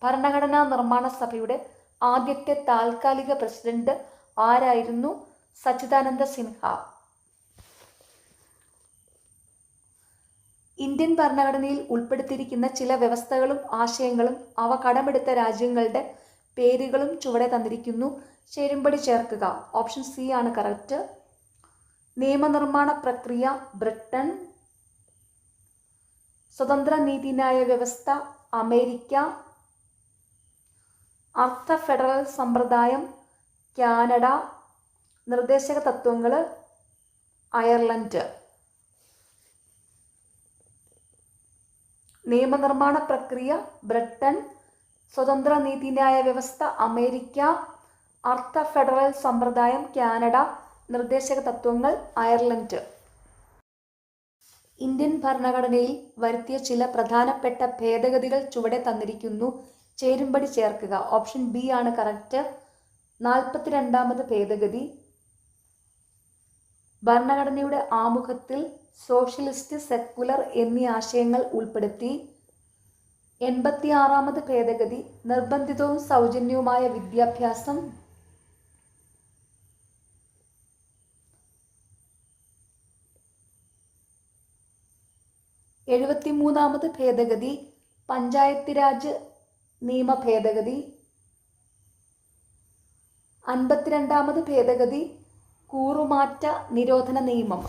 ഭരണഘടനാ നിർമ്മാണ സഭയുടെ ആദ്യത്തെ താൽക്കാലിക പ്രസിഡന്റ് ആരായിരുന്നു? സച്ചിദാനന്ദ സിൻഹ. ഇന്ത്യൻ ഭരണഘടനയിൽ ഉൾപ്പെടുത്തിയിരിക്കുന്ന ചില വ്യവസ്ഥകളും ആശയങ്ങളും അവ കടമെടുത്ത രാജ്യങ്ങളുടെ പേരുകളും ചുവടെ തന്നിരിക്കുന്നു. ചേരുംപടി ചേർക്കുക. ഓപ്ഷൻ സി ആണ് കറക്റ്റ്. നിയമനിർമ്മാണ പ്രക്രിയ ബ്രിട്ടൻ. സ്വതന്ത്ര നീതിന്യായ വ്യവസ്ഥ അമേരിക്ക. അർദ്ധ ഫെഡറൽ സമ്പ്രദായം കാനഡ. നിർദ്ദേശക തത്വങ്ങൾ അയർലൻഡ്. നിയമനിർമ്മാണ പ്രക്രിയ ബ്രിട്ടൻ. സ്വതന്ത്ര നീതിന്യായ വ്യവസ്ഥ അമേരിക്ക. അർദ്ധ ഫെഡറൽ സമ്പ്രദായം കാനഡ. നിർദ്ദേശക തത്വങ്ങൾ അയർലൻഡ്. ഇന്ത്യൻ ഭരണഘടനയിൽ വരുത്തിയ ചില പ്രധാനപ്പെട്ട ഭേദഗതികൾ ചുവടെ തന്നിരിക്കുന്നു. ചേരുംപടി ചേർക്കുക. ഓപ്ഷൻ ബി ആണ് കറക്റ്റ്. 42ാമത് ഭേദഗതി ഭരണഘടനയുടെ ആമുഖത്തിൽ സോഷ്യലിസ്റ്റ്, സെക്കുലർ എന്നീ ആശയങ്ങൾ ഉൾപ്പെടുത്തി. 86ാമത് ഭേദഗതി നിർബന്ധിതവും സൗജന്യവുമായ വിദ്യാഭ്യാസം. 73ാമത് ഭേദഗതി പഞ്ചായത്ത് രാജ് നിയമ ഭേദഗതി. 52ാമത് ഭേദഗതി കൂറുമാറ്റ നിരോധന നിയമം.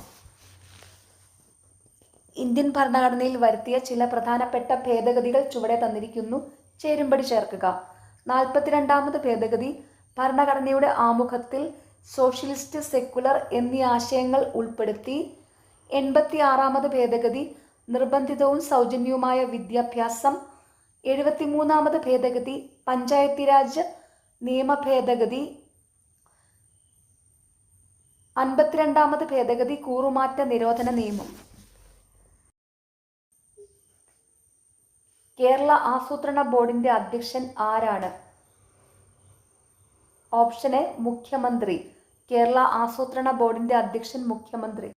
ഇന്ത്യൻ ഭരണഘടനയിൽ വരുത്തിയ ചില പ്രധാനപ്പെട്ട ഭേദഗതികൾ ചുവടെ തന്നിരിക്കുന്നു. ചേരുംപടി ചേർക്കുക. 42ാമത് ഭേദഗതി ഭരണഘടനയുടെ ആമുഖത്തിൽ സോഷ്യലിസ്റ്റ്, സെക്കുലർ എന്നീ ആശയങ്ങൾ ഉൾപ്പെടുത്തി. 86ാമത് ഭേദഗതി നിർബന്ധിതവും സൗജന്യവുമായ വിദ്യാഭ്യാസം. 73ാമത് ഭേദഗതി പഞ്ചായത്ത് രാജ് നിയമ ഭേദഗതി. 52ാമത് ഭേദഗതി കൂറുമാറ്റ നിരോധന നിയമം. കേരള ആസൂത്രണ ബോർഡിന്റെ അധ്യക്ഷൻ ആരാണ്? ഓപ്ഷൻ എ മുഖ്യമന്ത്രി. കേരള ആസൂത്രണ ബോർഡിന്റെ അധ്യക്ഷൻ മുഖ്യമന്ത്രി.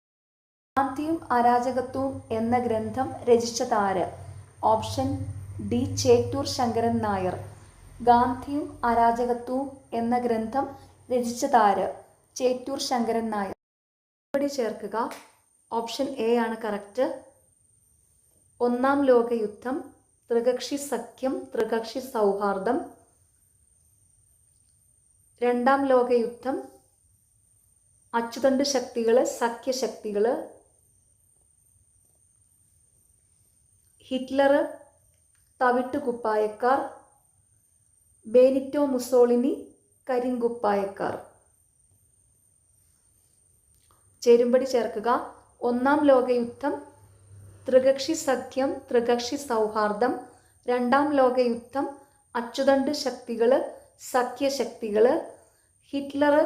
ഗാന്ധിയും അരാജകത്വവും എന്ന ഗ്രന്ഥം രചിച്ചതാര്? Option D Chettur Sankaran Nair. ഗാന്ധിയും അരാജകത്വവും എന്ന ഗ്രന്ഥം രചിച്ചതാര്? ചേറ്റൂർ ശങ്കരൻ നായർ. ഇവിടെ ചേർക്കുക. ഓപ്ഷൻ എ ആണ് കറക്റ്റ്. ഒന്നാം ലോകയുദ്ധം, ത്രികക്ഷി സഖ്യം, ത്രികക്ഷി സൗഹാർദ്ദം. രണ്ടാം ലോകയുദ്ധം, അച്ചുതണ്ട് ശക്തികള്, സഖ്യശക്തികള്. ഹിറ്റ്ലർ, തവിട്ടുകുപ്പായക്കാർ. ബെനിറ്റോ മുസോളിനി, കരിങ്കുപ്പായക്കാർ. ചേരുംപടി ചേർക്കുക. ഒന്നാം ലോകയുദ്ധം, ത്രികക്ഷി സഖ്യം, ത്രികക്ഷി സൗഹാർദ്ദം. രണ്ടാം ലോകയുദ്ധം, അച്ചുതണ്ട് ശക്തികള്, സഖ്യശക്തികള്. ഹിറ്റ്ലർ,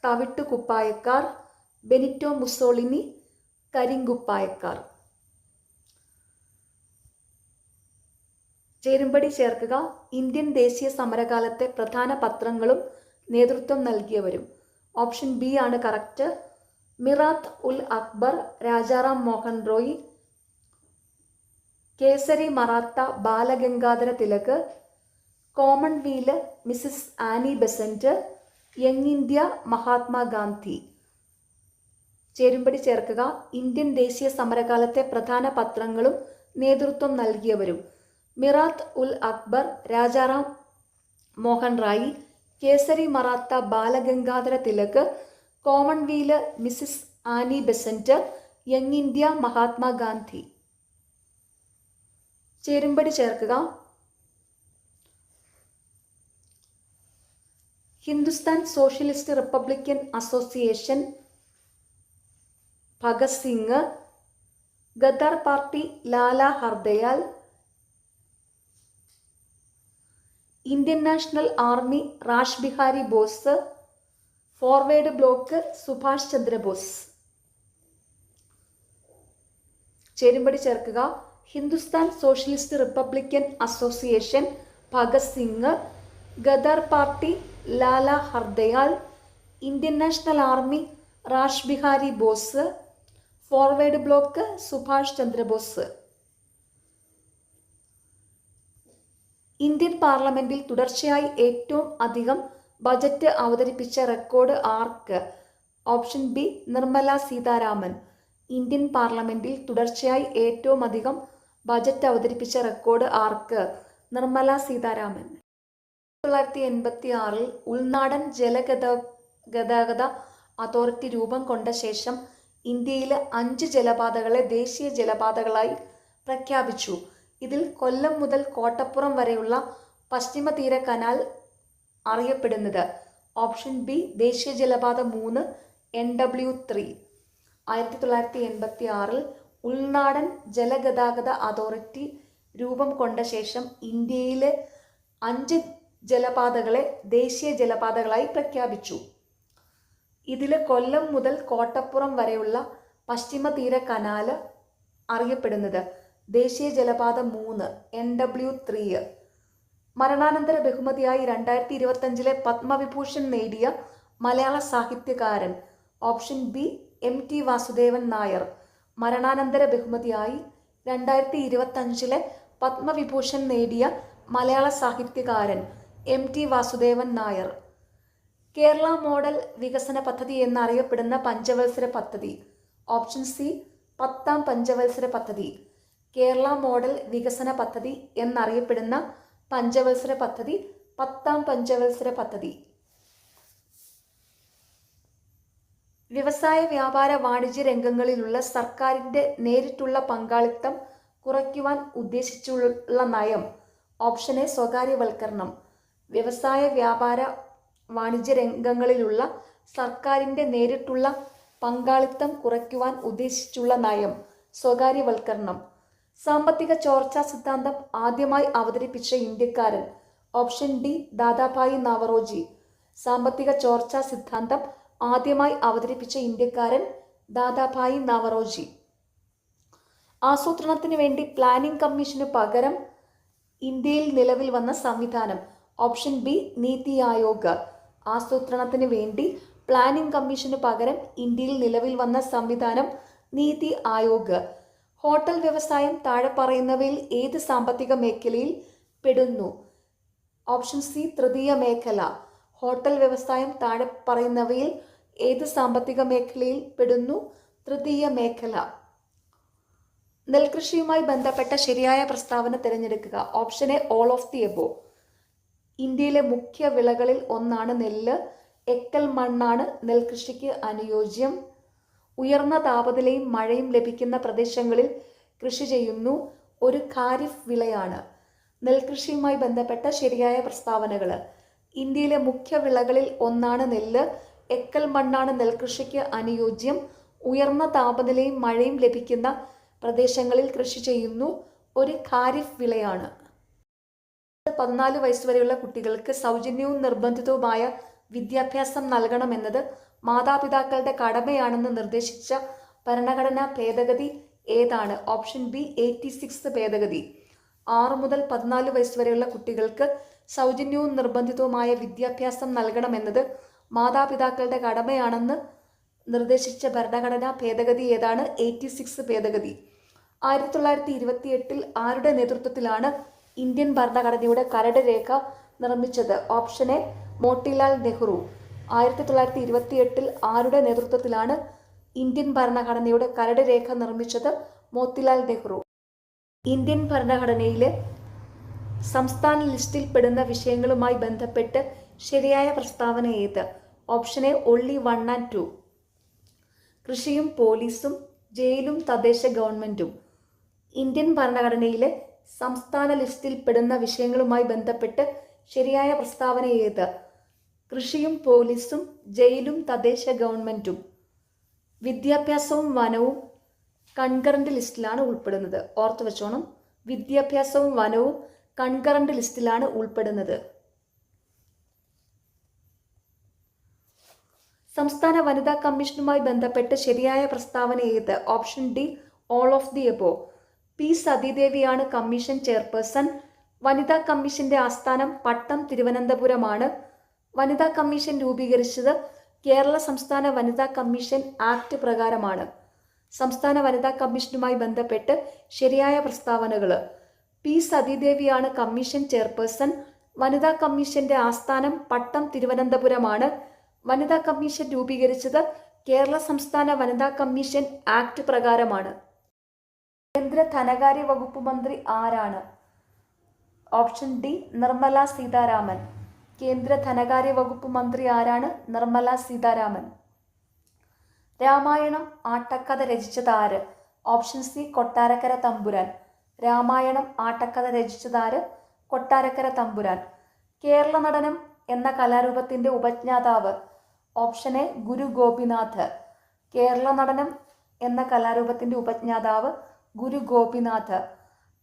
തവിട്ടുകുപ്പായക്കാർ. ബെനിറ്റോ മുസോളിനി, കരിങ്കുപ്പായക്കാർ. ചേരുംപടി ചേർക്കുക. ഇന്ത്യൻ ദേശീയ സമരകാലത്തെ പ്രധാന പത്രങ്ങളും നേതൃത്വം നൽകിയവരും. ഓപ്ഷൻ ബി ആണ് correct. Mirat ul Akbar, Rajaram Mohan Roy. Kesari Maratha, Balagangadhara Tilak. Commonweal, Mrs Annie Besant. Young India, Mahatma Gandhi. ചേരുംപടി ചേർക്കുക. ഇന്ത്യൻ ദേശീയ സമരകാലത്തെ പ്രധാന പത്രങ്ങളും നേതൃത്വം നൽകിയവരും. Mirat ul Akbar, Rajaram Mohan Roy. Kesari Maratha, Balagangadhara Tilak. Commonweal, Mrs Annie Besant. Young India, Mahatma Gandhi. ചേരുംപടി ചേർക്കുക. Hindustan socialist republican association Bhagat Singh. Ghadar party Lala Hardayal. Indian national army Rash Behari Bose. Forward bloc Subhash Chandra Bose. ചേരുംപടി ചേർക്കുക. Hindustan socialist republican association Bhagat Singh. Ghadar party Lala Hardayal. Indian national army Rash Behari Bose. Forward bloc Subhash Chandra Bose. Indian പാർലമെന്റിൽ തുടർച്ചയായി ഏറ്റവും അധികം ബജറ്റ് അവതരിപ്പിച്ച റെക്കോർഡ് ആർക്ക്? Option B Nirmala Sitharaman. Indian പാർലമെന്റിൽ തുടർച്ചയായി ഏറ്റവും അധികം ബജറ്റ് അവതരിപ്പിച്ച റെക്കോർഡ് ആർക്ക്? നിർമ്മല സീതാരാമൻ. 1986 ഉൾനാടൻ ജലഗതാഗത അതോറിറ്റി രൂപം കൊണ്ട ശേഷം ഇന്ത്യയിലെ 5 ജലപാതകളെ ദേശീയ ജലപാതകളായി പ്രഖ്യാപിച്ചു. ഇതിൽ കൊല്ലം മുതൽ കോട്ടപ്പുറം വരെയുള്ള പശ്ചിമ തീര കനാൽ അറിയപ്പെടുന്നത് ഓപ്ഷൻ ബി ദേശീയ ജലപാത 3 NW3. 1986 ഉൾനാടൻ ജലഗതാഗത അതോറിറ്റി രൂപം കൊണ്ട ശേഷം ഇന്ത്യയിലെ 5 ജലപാതകളെ ദേശീയ ജലപാതകളായി പ്രഖ്യാപിച്ചു. ഇതിൽ കൊല്ലം മുതൽ കോട്ടപ്പുറം വരെയുള്ള പശ്ചിമ തീര കനാൽ അറിയപ്പെടുന്നത് ദേശീയ ജലപാത 3 NW3. മരണാനന്തര ബഹുമതിയായി 2025 പത്മവിഭൂഷൺ നേടിയ മലയാള സാഹിത്യകാരൻ option B MT Vasudevan Nair. മരണാനന്തര ബഹുമതിയായി 2025 പത്മവിഭൂഷൺ നേടിയ മലയാള സാഹിത്യകാരൻ MT വാസുദേവൻ നായർ. കേരള മോഡൽ വികസന പദ്ധതി എന്നറിയപ്പെടുന്ന പഞ്ചവത്സര പദ്ധതി ഓപ്ഷൻ സി 10ാം പഞ്ചവത്സര പദ്ധതി. കേരള മോഡൽ വികസന പദ്ധതി എന്നറിയപ്പെടുന്ന പഞ്ചവത്സര പദ്ധതി 10ാം പഞ്ചവത്സര പദ്ധതി. വ്യവസായ വ്യാപാര വാണിജ്യ രംഗങ്ങളിലുള്ള സർക്കാരിൻ്റെ നേരിട്ടുള്ള പങ്കാളിത്തം കുറയ്ക്കുവാൻ ഉദ്ദേശിച്ചുള്ള നയം ഓപ്ഷൻ എ സ്വകാര്യവൽക്കരണം. വ്യവസായ വ്യാപാര വാണിജ്യ രംഗങ്ങളിലുള്ള സർക്കാരിൻ്റെ നേരിട്ടുള്ള പങ്കാളിത്തം കുറയ്ക്കുവാൻ ഉദ്ദേശിച്ചുള്ള നയം സ്വകാര്യവൽക്കരണം. സാമ്പത്തിക ചോർച്ചാ സിദ്ധാന്തം ആദ്യമായി അവതരിപ്പിച്ച ഇന്ത്യക്കാരൻ ഓപ്ഷൻ ഡി ദാദാഭായി നവറോജി. സാമ്പത്തിക ചോർച്ചാ സിദ്ധാന്തം ആദ്യമായി അവതരിപ്പിച്ച ഇന്ത്യക്കാരൻ ദാദാഭായി നവറോജി. ആസൂത്രണത്തിന് വേണ്ടി പ്ലാനിംഗ് കമ്മീഷന് പകരം ഇന്ത്യയിൽ നിലവിൽ വന്ന സംവിധാനം ഓപ്ഷൻ ബി നീതി ആയോഗ്. ആസൂത്രണത്തിന് വേണ്ടി പ്ലാനിംഗ് കമ്മീഷന് പകരം ഇന്ത്യയിൽ നിലവിൽ വന്ന സംവിധാനം നീതി ആയോഗ്. ഹോട്ടൽ വ്യവസായം താഴെ പറയുന്നവയിൽ ഏത് സാമ്പത്തിക മേഖലയിൽ പെടുന്നു? ഓപ്ഷൻ സി തൃതീയ മേഖല. ഹോട്ടൽ വ്യവസായം താഴെ പറയുന്നവയിൽ ഏത് സാമ്പത്തിക മേഖലയിൽ പെടുന്നു? തൃതീയ മേഖല. നെൽകൃഷിയുമായി ബന്ധപ്പെട്ട ശരിയായ പ്രസ്താവന തിരഞ്ഞെടുക്കുക. Option A all of the above. ഇന്ത്യയിലെ മുഖ്യ വിളകളിൽ ഒന്നാണ് നെല്ല്. എക്കൽ മണ്ണാണ് നെൽകൃഷിക്ക് അനുയോജ്യം. ഉയർന്ന താപനിലയും മഴയും ലഭിക്കുന്ന പ്രദേശങ്ങളിൽ കൃഷി ചെയ്യുന്നു. ഒരു ഖാരിഫ് വിളയാണ്. നെൽകൃഷിയുമായി ബന്ധപ്പെട്ട ശരിയായ പ്രസ്താവനകൾ. ഇന്ത്യയിലെ മുഖ്യ വിളകളിൽ ഒന്നാണ് നെല്ല്. എക്കൽ മണ്ണാണ് നെൽകൃഷിക്ക് അനുയോജ്യം. ഉയർന്ന താപനിലയും മഴയും ലഭിക്കുന്ന പ്രദേശങ്ങളിൽ കൃഷി ചെയ്യുന്നു. ഒരു ഖാരിഫ് വിളയാണ്. 14 വയസ്സ് വരെയുള്ള കുട്ടികൾക്ക് സൗജന്യവും നിർബന്ധിതവുമായ വിദ്യാഭ്യാസം നൽകണമെന്നത് മാതാപിതാക്കളുടെ കടമയാണെന്ന് നിർദ്ദേശിച്ച ഭരണഘടനാ ഭേദഗതി ഏതാണ്? ഓപ്ഷൻ ബി 86 ഭേദഗതി. 6 മുതൽ 14 വയസ്സ് വരെയുള്ള കുട്ടികൾക്ക് സൗജന്യവും നിർബന്ധിതവുമായ വിദ്യാഭ്യാസം നൽകണമെന്നത് മാതാപിതാക്കളുടെ കടമയാണെന്ന് നിർദ്ദേശിച്ച ഭരണഘടനാ ഭേദഗതി ഏതാണ്? 86 ഭേദഗതി. 1928 ആരുടെ നേതൃത്വത്തിലാണ് ഇന്ത്യൻ ഭരണഘടനയുടെ കരട് രേഖ നിർമ്മിച്ചത്? Option A Motilal Nehru. 1928 ആരുടെ നേതൃത്വത്തിലാണ് ഇന്ത്യൻ ഭരണഘടനയുടെ കരട് രേഖ നിർമ്മിച്ചത്? മോത്തിലാൽ നെഹ്റു. ഇന്ത്യൻ ഭരണഘടനയിലെ സംസ്ഥാന ലിസ്റ്റിൽ പെടുന്ന വിഷയങ്ങളുമായി ബന്ധപ്പെട്ട് ശരിയായ പ്രസ്താവന ഏത്? Option A only 1 and 2. കൃഷിയും പോലീസും ജയിലും തദ്ദേശ ഗവൺമെൻറ്റും. ഇന്ത്യൻ ഭരണഘടനയിലെ സംസ്ഥാന ലിസ്റ്റിൽ പെടുന്ന വിഷയങ്ങളുമായി ബന്ധപ്പെട്ട് ശരിയായ പ്രസ്താവന ഏത്? കൃഷിയും പോലീസും ജയിലും തദ്ദേശ ഗവൺമെൻറ്റും. വിദ്യാഭ്യാസവും വനവും കൺകറന്റ് ലിസ്റ്റിലാണ് ഉൾപ്പെടുന്നത്. ഓർത്തു വെച്ചോണം, വിദ്യാഭ്യാസവും വനവും കൺകറന്റ് ലിസ്റ്റിലാണ് ഉൾപ്പെടുന്നത്. സംസ്ഥാന വനിതാ കമ്മീഷനുമായി ബന്ധപ്പെട്ട് ശരിയായ പ്രസ്താവന ഏത്? Option D all of the above. P സതീദേവിയാണ് കമ്മീഷൻ ചെയർപേഴ്സൺ. വനിതാ കമ്മീഷന്റെ ആസ്ഥാനം പട്ടം തിരുവനന്തപുരമാണ്. വനിതാ കമ്മീഷൻ രൂപീകരിച്ചത് കേരള സംസ്ഥാന വനിതാ കമ്മീഷൻ ആക്ട് പ്രകാരമാണ്. സംസ്ഥാന വനിതാ കമ്മീഷനുമായി ബന്ധപ്പെട്ട് ശരിയായ പ്രസ്താവനകൾ. പി സതീദേവിയാണ് കമ്മീഷൻ ചെയർപേഴ്സൺ. വനിതാ കമ്മീഷന്റെ ആസ്ഥാനം പട്ടം തിരുവനന്തപുരമാണ്. വനിതാ കമ്മീഷൻ രൂപീകരിച്ചത് കേരള സംസ്ഥാന വനിതാ കമ്മീഷൻ ആക്ട് പ്രകാരമാണ്. കേന്ദ്ര ധനകാര്യ വകുപ്പ് മന്ത്രി ആരാണ്? Option D Nirmala Sitharaman. കേന്ദ്ര ധനകാര്യ വകുപ്പ് മന്ത്രി ആരാണ്? നിർമ്മല സീതാരാമൻ. രാമായണം ആട്ടക്കഥ രചിച്ചതാര്? ഓപ്ഷൻ സി കൊട്ടാരക്കര തമ്പുരാൻ. രാമായണം ആട്ടക്കഥ രചിച്ചതാര്? കൊട്ടാരക്കര തമ്പുരാൻ. കേരള നടനം എന്ന കലാരൂപത്തിന്റെ ഉപജ്ഞാതാവ്? Option A Guru Gopinath. കേരള നടനം എന്ന കലാരൂപത്തിന്റെ ഉപജ്ഞാതാവ് ഗുരു ഗോപിനാഥ്.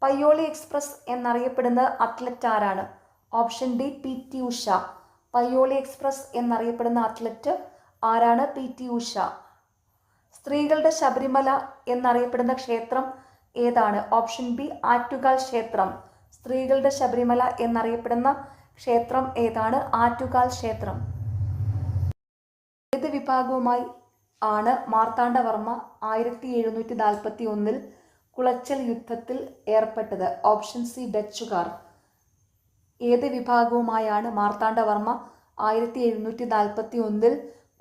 പയ്യോളി എക്സ്പ്രസ് എന്നറിയപ്പെടുന്ന അത്ലറ്റ് ആരാണ്? Option D PT Usha. Payyoli express എന്നറിയപ്പെടുന്ന അത്ലറ്റ് ആരാണ്? PT ഉഷ. സ്ത്രീകളുടെ ശബരിമല എന്നറിയപ്പെടുന്ന ക്ഷേത്രം ഏതാണ്? ഓപ്ഷൻ ബി ആറ്റുകാൽ ക്ഷേത്രം. സ്ത്രീകളുടെ ശബരിമല എന്നറിയപ്പെടുന്ന ക്ഷേത്രം ഏതാണ്? ആറ്റുകാൽ ക്ഷേത്രം. ഏത് വിഭാഗവുമായി ആണ് മാർത്താണ്ഡവർമ്മ 1741 കുളച്ചൽ യുദ്ധത്തിൽ ഏർപ്പെട്ടത്? Option C ഡച്ചുകാർ. ഏത് വിഭാഗവുമായാണ് മാർത്താണ്ഡവർമ്മ 1741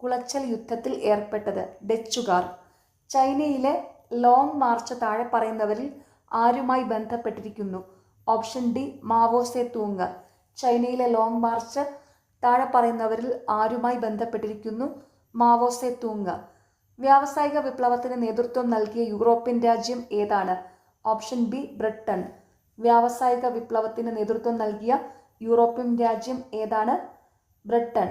കുളച്ചൽ യുദ്ധത്തിൽ ഏർപ്പെട്ടത്? ഡച്ചുകാർ. ചൈനയിലെ ലോങ് മാർച്ച് താഴെ പറയുന്നവരിൽ ആരുമായി ബന്ധപ്പെട്ടിരിക്കുന്നു? ഓപ്ഷൻ ഡി മാവോ സെ തൂങ്. ചൈനയിലെ ലോങ് മാർച്ച് താഴെ പറയുന്നവരിൽ ആരുമായി ബന്ധപ്പെട്ടിരിക്കുന്നു? മാവോ സെ തൂങ്. വ്യാവസായിക വിപ്ലവത്തിന് നേതൃത്വം നൽകിയ യൂറോപ്യൻ രാജ്യം ഏതാണ്? Option B Britain. വ്യാവസായിക വിപ്ലവത്തിന് നേതൃത്വം നൽകിയ യൂറോപ്യൻ രാജ്യം ഏതാണ്? ബ്രിട്ടൻ.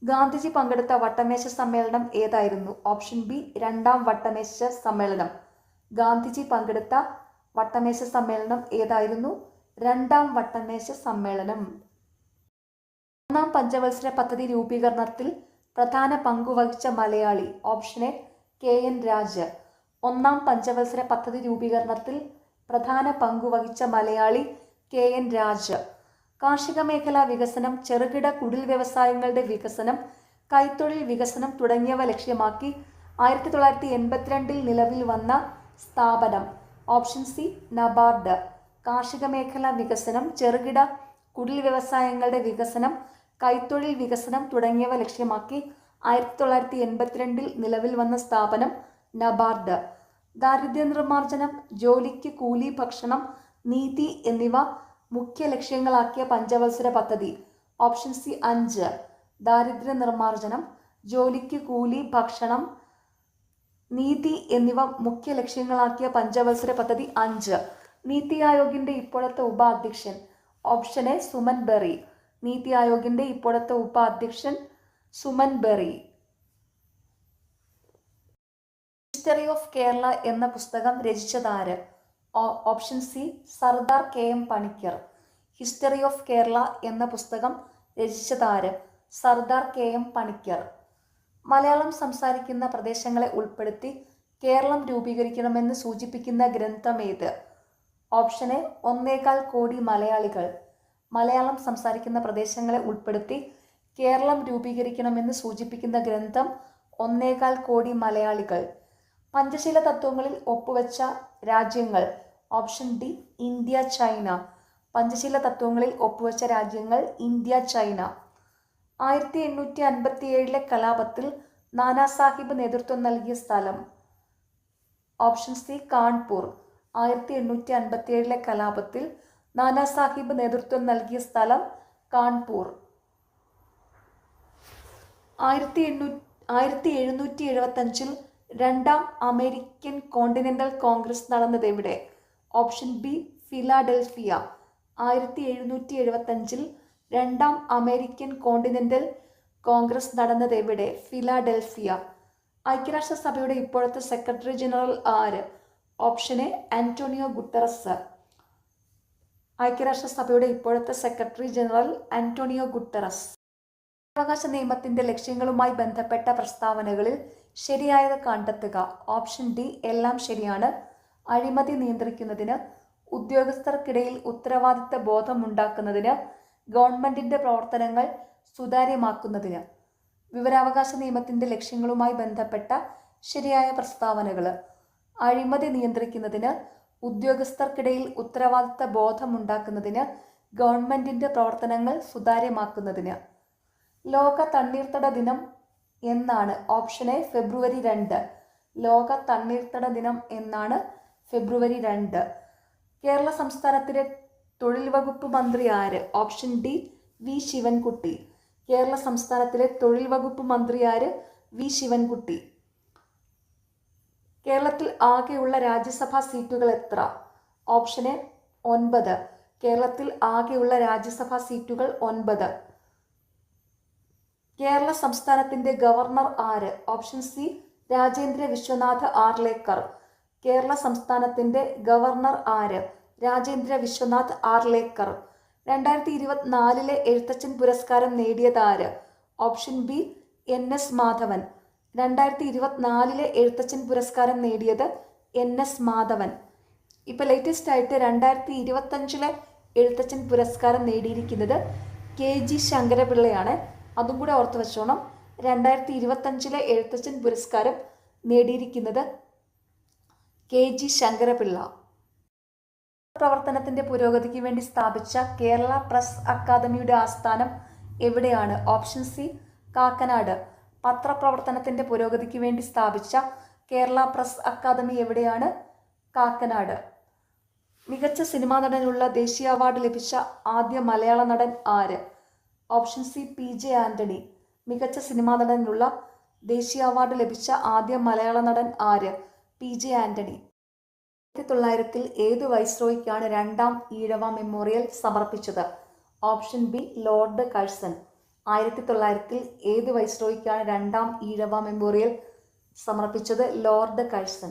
ഗാന്ധിജി പങ്കെടുത്ത വട്ടമേശ സമ്മേളനം ഏതായിരുന്നു? ഓപ്ഷൻ ബി രണ്ടാം വട്ടമേശ സമ്മേളനം. ഗാന്ധിജി പങ്കെടുത്ത വട്ടമേശ സമ്മേളനം ഏതായിരുന്നു? രണ്ടാം വട്ടമേശ സമ്മേളനം. ഒന്നാം പഞ്ചവത്സര പദ്ധതി രൂപീകരണത്തിൽ പ്രധാന പങ്കുവഹിച്ച മലയാളി? Option A KN Raj. ഒന്നാം പഞ്ചവത്സര പദ്ധതി രൂപീകരണത്തിൽ പ്രധാന പങ്കുവഹിച്ച മലയാളി KN രാജ്. കാർഷിക മേഖലാ വികസനം, ചെറുകിട കുടിൽ വ്യവസായങ്ങളുടെ വികസനം, കൈത്തൊഴിൽ വികസനം തുടങ്ങിയവ ലക്ഷ്യമാക്കി 1982 നിലവിൽ വന്ന സ്ഥാപനം? Option C NABARD. കാർഷിക മേഖലാ വികസനം, ചെറുകിട കുടിൽ വ്യവസായങ്ങളുടെ വികസനം, കൈത്തൊഴിൽ വികസനം തുടങ്ങിയവ ലക്ഷ്യമാക്കി 1982 നിലവിൽ വന്ന സ്ഥാപനം നബാർഡ്. ദാരിദ്ര്യ നിർമ്മാർജ്ജനം, ജോലിക്ക് കൂലി, ഭക്ഷണം, നീതി എന്നിവ മുഖ്യ ലക്ഷ്യങ്ങളാക്കിയ പഞ്ചവത്സര പദ്ധതി? Option C 5. ദാരിദ്ര്യ നിർമ്മാർജ്ജനം, ജോലിക്ക് കൂലി, ഭക്ഷണം, നീതി എന്നിവ മുഖ്യ ലക്ഷ്യങ്ങളാക്കിയ പഞ്ചവത്സര പദ്ധതി 5. നീതി ആയോഗിന്റെ ഇപ്പോഴത്തെ ഉപാധ്യക്ഷൻ? Option A Suman Bery. നീതി ആയോഗിന്റെ ഇപ്പോഴത്തെ ഉപാധ്യക്ഷൻ സുമൻ ബെറി. ഹിസ്റ്ററി ഓഫ് കേരള എന്ന പുസ്തകം രചിച്ചതാര്? Option C Sardar KM Panikkar. History of Kerala എന്ന പുസ്തകം രചിച്ചതാര്? സർദാർ KM പണിക്കർ. മലയാളം സംസാരിക്കുന്ന പ്രദേശങ്ങളെ ഉൾപ്പെടുത്തി കേരളം രൂപീകരിക്കണമെന്ന് സൂചിപ്പിക്കുന്ന ഗ്രന്ഥം ഏത്? ഓപ്ഷൻ എ 1.25 കോടി മലയാളികൾ. മലയാളം സംസാരിക്കുന്ന പ്രദേശങ്ങളെ ഉൾപ്പെടുത്തി കേരളം രൂപീകരിക്കണമെന്ന് സൂചിപ്പിക്കുന്ന ഗ്രന്ഥം 1.25 കോടി മലയാളികൾ. പഞ്ചശീല തത്വങ്ങളിൽ ഒപ്പുവെച്ച രാജ്യങ്ങൾ? Option D India, China. Panchsheel തത്വങ്ങളിൽ ഒപ്പുവെച്ച രാജ്യങ്ങൾ ഇന്ത്യ, ചൈന. 1857 കലാപത്തിൽ നാനാ സാഹിബ് നേതൃത്വം നൽകിയ സ്ഥലം? Option C Kanpur. 1857 കലാപത്തിൽ നാനാ സാഹിബ് നേതൃത്വം നൽകിയ സ്ഥലം കാൺപൂർ. 1775 രണ്ടാം അമേരിക്കൻ കോണ്ടിനെന്റൽ കോൺഗ്രസ് നടന്നത് എവിടെ? Option B Philadelphia. 1775 രണ്ടാം അമേരിക്കൻ കോണ്ടിനെന്റൽ കോൺഗ്രസ് നടന്നത് എവിടെ? ഫിലാഡൽഫിയ. ഐക്യരാഷ്ട്രസഭയുടെ ഇപ്പോഴത്തെ സെക്രട്ടറി ജനറൽ ആര്? Option A Antonio Guterres. ഐക്യരാഷ്ട്രസഭയുടെ ഇപ്പോഴത്തെ സെക്രട്ടറി ജനറൽ ആന്റോണിയോ ഗുട്ടറസ്. അവകാശ നിയമത്തിന്റെ ലക്ഷ്യങ്ങളുമായി ബന്ധപ്പെട്ട പ്രസ്താവനകളിൽ ശരിയായത് കണ്ടെത്തുക. ഓപ്ഷൻ ഡി എല്ലാം ശരിയാണ്. അഴിമതി നിയന്ത്രിക്കുന്നതിന്, ഉദ്യോഗസ്ഥർക്കിടയിൽ ഉത്തരവാദിത്ത ബോധമുണ്ടാക്കുന്നതിന്, ഗവൺമെന്റിന്റെ പ്രവർത്തനങ്ങൾ സുതാര്യമാക്കുന്നതിന്. വിവരാവകാശ നിയമത്തിന്റെ ലക്ഷ്യങ്ങളുമായി ബന്ധപ്പെട്ട ശരിയായ പ്രസ്താവനകൾ: അഴിമതി നിയന്ത്രിക്കുന്നതിന്, ഉദ്യോഗസ്ഥർക്കിടയിൽ ഉത്തരവാദിത്ത ബോധമുണ്ടാക്കുന്നതിന്, ഗവൺമെന്റിന്റെ പ്രവർത്തനങ്ങൾ സുതാര്യമാക്കുന്നതിന്. ലോക തണ്ണീർത്തട ദിനം എന്നാണ്? ഓപ്ഷൻ എ ഫെബ്രുവരി 2. ലോക തണ്ണീർത്തട ദിനം എന്നാണ് ഫെബ്രുവരി 2. കേരള സംസ്ഥാനത്തിലെ തൊഴിൽ വകുപ്പ് മന്ത്രി ആര്? Option D V Sivankutty. Kerala സംസ്ഥാനത്തിലെ തൊഴിൽ വകുപ്പ് മന്ത്രി ആര്? വി ശിവൻകുട്ടി. കേരളത്തിൽ ആകെയുള്ള രാജ്യസഭാ സീറ്റുകൾ എത്ര? Option A 9. കേരളത്തിൽ ആകെയുള്ള രാജ്യസഭാ സീറ്റുകൾ 9. കേരള സംസ്ഥാനത്തിന്റെ ഗവർണർ ആര്? Option C Rajendra Vishwanath Arlekar. കേരള സംസ്ഥാനത്തിന്റെ ഗവർണർ ആര്? രാജേന്ദ്ര വിശ്വനാഥ് ആർലേക്കർ. 2024 എഴുത്തച്ഛൻ പുരസ്കാരം നേടിയതാര്? Option B NS Madhavan. 2024 Ezhuthachan പുരസ്കാരം നേടിയത് NS മാധവൻ. ഇപ്പൊ ലേറ്റസ്റ്റ് ആയിട്ട് 2025 എഴുത്തച്ഛൻ പുരസ്കാരം നേടിയിരിക്കുന്നത് KG ശങ്കരപിള്ളയാണ്. അതും കൂടെ ഓർത്ത് വെച്ചോണം. 2025 എഴുത്തച്ഛൻ പുരസ്കാരം നേടിയിരിക്കുന്നത് KG ശങ്കരപിള്ള. പ്രവർത്തനത്തിന്റെ പുരോഗതിക്ക് വേണ്ടി സ്ഥാപിച്ച കേരള പ്രസ് അക്കാദമിയുടെ ആസ്ഥാനം എവിടെയാണ്? Option C Kakkanad. പത്രപ്രവർത്തനത്തിന്റെ പുരോഗതിക്ക് വേണ്ടി സ്ഥാപിച്ച കേരള പ്രസ് അക്കാദമി എവിടെയാണ്? കാക്കനാട്. മികച്ച സിനിമാ നടനുള്ള ദേശീയ അവാർഡ് ലഭിച്ച ആദ്യ മലയാള നടൻ ആര്? Option C PJ Antony. മികച്ച സിനിമാ നടനുള്ള ദേശീയ അവാർഡ് ലഭിച്ച ആദ്യ മലയാള നടൻ ആര്? PJ ആന്റണി. 1900 ഏതു വൈസ്രോയ്ക്കാണ് രണ്ടാം ഈഴവ മെമ്മോറിയൽ സമർപ്പിച്ചത്? Option B Lord Curzon. 1900 ഏത് വൈസ്രോയ്ക്കാണ് രണ്ടാം ഈഴവ മെമ്മോറിയൽ സമർപ്പിച്ചത്? Lord Curzon.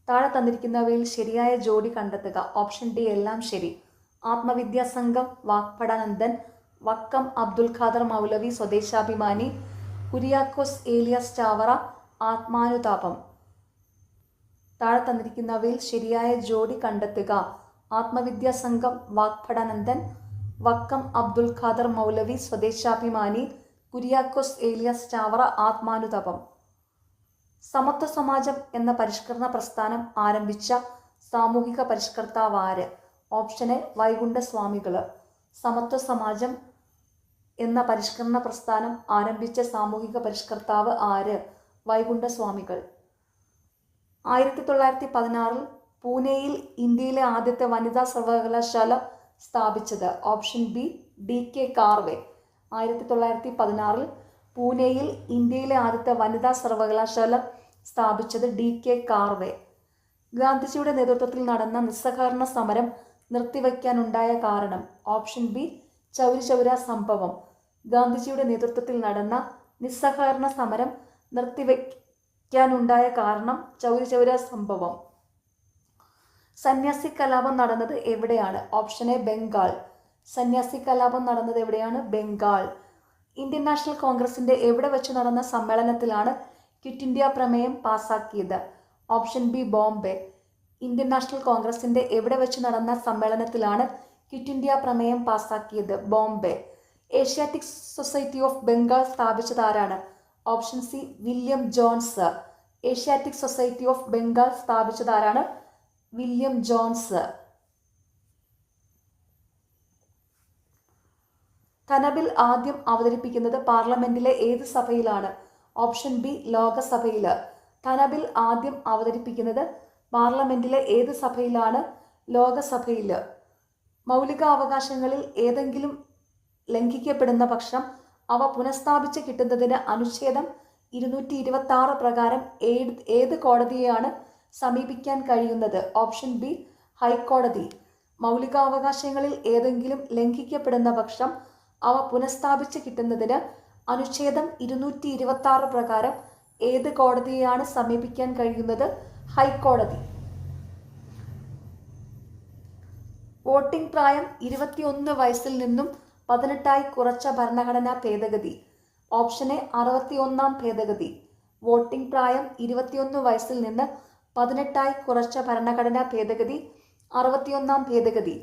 താഴെ തന്നിരിക്കുന്നവയിൽ ശരിയായ ജോഡി കണ്ടെത്തുക. ഓപ്ഷൻ ഡി എല്ലാം ശരി. ആത്മവിദ്യാസംഘം, വാഗ്ഭടാനന്ദൻ, വക്കം അബ്ദുൽ ഖാദർ മൗലവി, സ്വദേശാഭിമാനി, കുര്യാക്കോസ് ഏലിയാസ് ചാവറ, ആത്മാനുതാപം. താഴെ തന്നിരിക്കുന്നവയിൽ ശരിയായ ജോഡി കണ്ടെത്തുക. ആത്മവിദ്യാസംഘം, വാഗ്ഭടാനന്ദൻ, വക്കം അബ്ദുൽ ഖാദർ മൗലവി, സ്വദേശാഭിമാനി, കുര്യാക്കോസ് ഏലിയാസ് ചാവറ, ആത്മാനുതാപം. സമത്വ സമാജം എന്ന പരിഷ്കരണ പ്രസ്ഥാനം ആരംഭിച്ച സാമൂഹിക പരിഷ്കർത്താവ് ആര്? Option A Vaikunda Swamikal. സമത്വ സമാജം എന്ന പരിഷ്കരണ പ്രസ്ഥാനം ആരംഭിച്ച സാമൂഹിക പരിഷ്കർത്താവ് ആര്? വൈകുണ്ഠസ്വാമികൾ. 1916 പൂനെയിൽ ഇന്ത്യയിലെ ആദ്യത്തെ വനിതാ സർവകലാശാല സ്ഥാപിച്ചത്? Option B DK Karve. 1916 പൂനെയിൽ ഇന്ത്യയിലെ ആദ്യത്തെ വനിതാ സർവകലാശാല സ്ഥാപിച്ചത് DK കാർവെ. ഗാന്ധിജിയുടെ നേതൃത്വത്തിൽ നടന്ന നിസ്സഹകരണ സമരം നിർത്തിവയ്ക്കാനുണ്ടായ കാരണം? ഓപ്ഷൻ ബി ചൗരി ചൗര സംഭവം. ഗാന്ധിജിയുടെ നേതൃത്വത്തിൽ നടന്ന നിസ്സഹകരണ സമരം നിർത്തിവയ്ക്കാനുണ്ടായ കാരണം ചൗരി ചൗര സംഭവം. സന്യാസി കലാപം നടന്നത് എവിടെയാണ്? Option A Bengal. സന്യാസി കലാപം നടന്നത് എവിടെയാണ്? ബംഗാൾ. ഇന്ത്യൻ നാഷണൽ കോൺഗ്രസിന്റെ എവിടെ വെച്ച് നടന്ന സമ്മേളനത്തിലാണ് ക്വിറ്റ് ഇന്ത്യ പ്രമേയം പാസാക്കിയത്? Option B Bombay. Indian national കോൺഗ്രസിന്റെ എവിടെ വെച്ച് നടന്ന സമ്മേളനത്തിലാണ് ക്വിറ്റ് ഇന്ത്യ പ്രമേയം പാസാക്കിയത്? Bombay. Asiatic society of Bengal സ്ഥാപിച്ചത് ആരാണ്? Option C William Jones. Asiatic society of Bengal സ്ഥാപിച്ചത് ആരാണ്? William Jones. ധനബിൽ ആദ്യം അവതരിപ്പിക്കുന്നത് പാർലമെന്റിലെ ഏത് സഭയിലാണ്? Option B ലോകസഭയില്. ധനബിൽ ആദ്യം അവതരിപ്പിക്കുന്നത് പാർലമെന്റിലെ ഏത് സഭയിലാണ്? ലോകസഭയില്. മൗലിക അവകാശങ്ങളിൽ ഏതെങ്കിലും ലംഘിക്കപ്പെടുന്ന പക്ഷം അവ പുനഃസ്ഥാപിച്ച് കിട്ടുന്നതിന് അനുച്ഛേദം 226 പ്രകാരം ഏത് കോടതിയെയാണ് സമീപിക്കാൻ കഴിയുന്നത്? ഓപ്ഷൻ ബി ഹൈക്കോടതി. മൗലികാവകാശങ്ങളിൽ ഏതെങ്കിലും ലംഘിക്കപ്പെടുന്ന പക്ഷം അവ പുനഃസ്ഥാപിച്ച് കിട്ടുന്നതിന് അനുച്ഛേദം 226 പ്രകാരം ഏത് കോടതിയെയാണ് സമീപിക്കാൻ കഴിയുന്നത്? ഹൈക്കോടതി. വോട്ടിംഗ് പ്രായം 21 വയസ്സിൽ നിന്നും 18 കുറച്ച ഭരണഘടനാ ഭേദഗതി? ഓപ്ഷൻ എ 61-ാം ഭേദഗതി. വോട്ടിംഗ് പ്രായം 21 വയസ്സിൽ നിന്ന് 18 കുറച്ച ഭരണഘടനാ ഭേദഗതി 61-ാം ഭേദഗതി.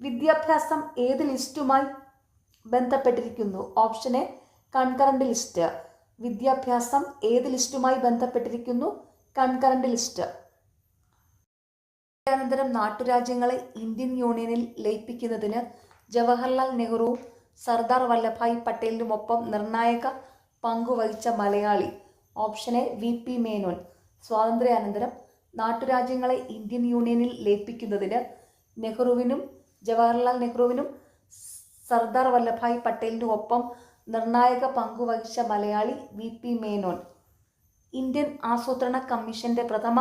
വിദ്യാഭ്യാസം ഏത് ലിസ്റ്റുമായി ബന്ധപ്പെട്ടിരിക്കുന്നു? Option A concurrent list. വിദ്യാഭ്യാസം ഏത് ലിസ്റ്റുമായി ബന്ധപ്പെട്ടിരിക്കുന്നു? Concurrent list. അനന്തരം നാട്ടുരാജ്യങ്ങളെ ഇന്ത്യൻ യൂണിയനിൽ ലയിപ്പിക്കുന്നതിന് ജവഹർലാൽ നെഹ്റുവും സർദാർ വല്ലഭായ് പട്ടേലിനുമൊപ്പം നിർണായക പങ്കുവഹിച്ച മലയാളി? Option A VP Menon. സ്വാതന്ത്ര്യാനന്തരം നാട്ടുരാജ്യങ്ങളെ ഇന്ത്യൻ യൂണിയനിൽ ലയിപ്പിക്കുന്നതിന് ജവഹർലാൽ നെഹ്റുവിനും സർദാർ വല്ലഭായ് പട്ടേലിനുമൊപ്പം നിർണായക പങ്കുവഹിച്ച മലയാളി VP മേനോൻ. ഇന്ത്യൻ ആസൂത്രണ കമ്മീഷന്റെ പ്രഥമ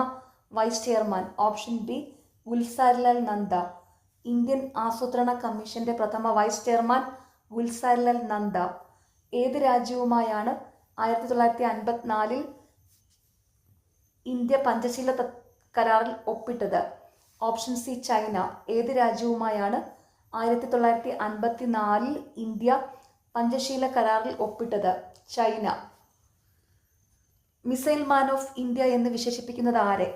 vice chairman? Option B Gulzarilal Nanda. Indian ആസൂത്രണ കമ്മീഷന്റെ പ്രഥമ വൈസ് ചെയർമാൻ ഗുൽസാരിലാൽ നന്ദ. ഏത് രാജ്യവുമായാണ് 1954 ഇന്ത്യ പഞ്ചശീല കരാറിൽ ഒപ്പിട്ടത്? Option C China. ഏത് രാജ്യവുമായാണ് 1954 ഇന്ത്യ പഞ്ചശീല കരാറിൽ ഒപ്പിട്ടത്? China. Missile man of India എന്ന് വിശേഷിപ്പിക്കുന്നത് ആരെ?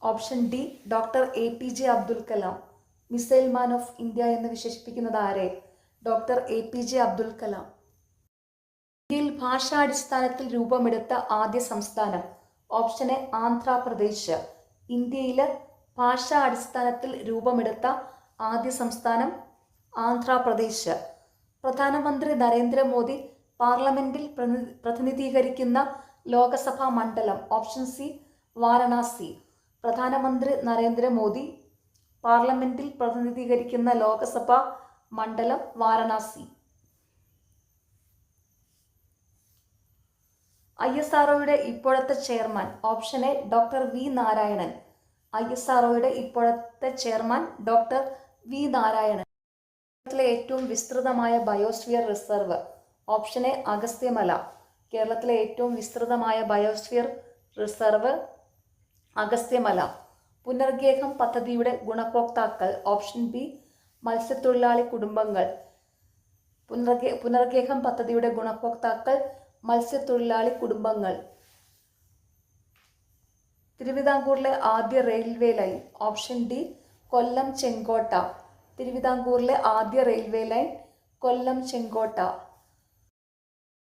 Option D doctor APJ Abdul Kalam. Missile man of India എന്ന് വിശേഷിപ്പിക്കുന്നത് ആരെ? Doctor APJ Abdul Kalam. ഇന്ത്യയിൽ ഭാഷാടിസ്ഥാനത്തിൽ രൂപമെടുത്ത ആദ്യ സംസ്ഥാനം? Option A Andhra Pradesh. ഇന്ത്യയിൽ ഭാഷാ അടിസ്ഥാനത്തിൽ രൂപമെടുത്ത ആദ്യ സംസ്ഥാനം ആന്ധ്രാപ്രദേശ്. പ്രധാനമന്ത്രി നരേന്ദ്രമോദി പാർലമെന്റിൽ പ്രതിനിധീകരിക്കുന്ന ലോകസഭാ മണ്ഡലം? Option C Varanasi. പ്രധാനമന്ത്രി നരേന്ദ്രമോദി പാർലമെന്റിൽ പ്രതിനിധീകരിക്കുന്ന ലോകസഭാ മണ്ഡലം വാരണാസി. ISROയുടെ ഇപ്പോഴത്തെ chairman? Option A doctor V Narayanan. ISROയുടെ ഇപ്പോഴത്തെ ചെയർമാൻ ഡോക്ടർ വി നാരായണൻ. കേരളത്തിലെ ഏറ്റവും വിസ്തൃതമായ biosphere reserve? Option A Agasthyamala. കേരളത്തിലെ ഏറ്റവും വിസ്തൃതമായ ബയോസ്ഫിയർ റിസർവ് അഗസ്ത്യമല. പുനർഗേഹം പദ്ധതിയുടെ ഗുണഭോക്താക്കൾ? ഓപ്ഷൻ ബി മത്സ്യത്തൊഴിലാളി കുടുംബങ്ങൾ. പുനർഗേഹം പദ്ധതിയുടെ ഗുണഭോക്താക്കൾ മത്സ്യത്തൊഴിലാളി കുടുംബങ്ങൾ. തിരുവിതാംകൂറിലെ ആദ്യ railway line? Option D Kollam Chenkotta. തിരുവിതാംകൂറിലെ ആദ്യ റെയിൽവേ ലൈൻ കൊല്ലം ചെങ്കോട്ട.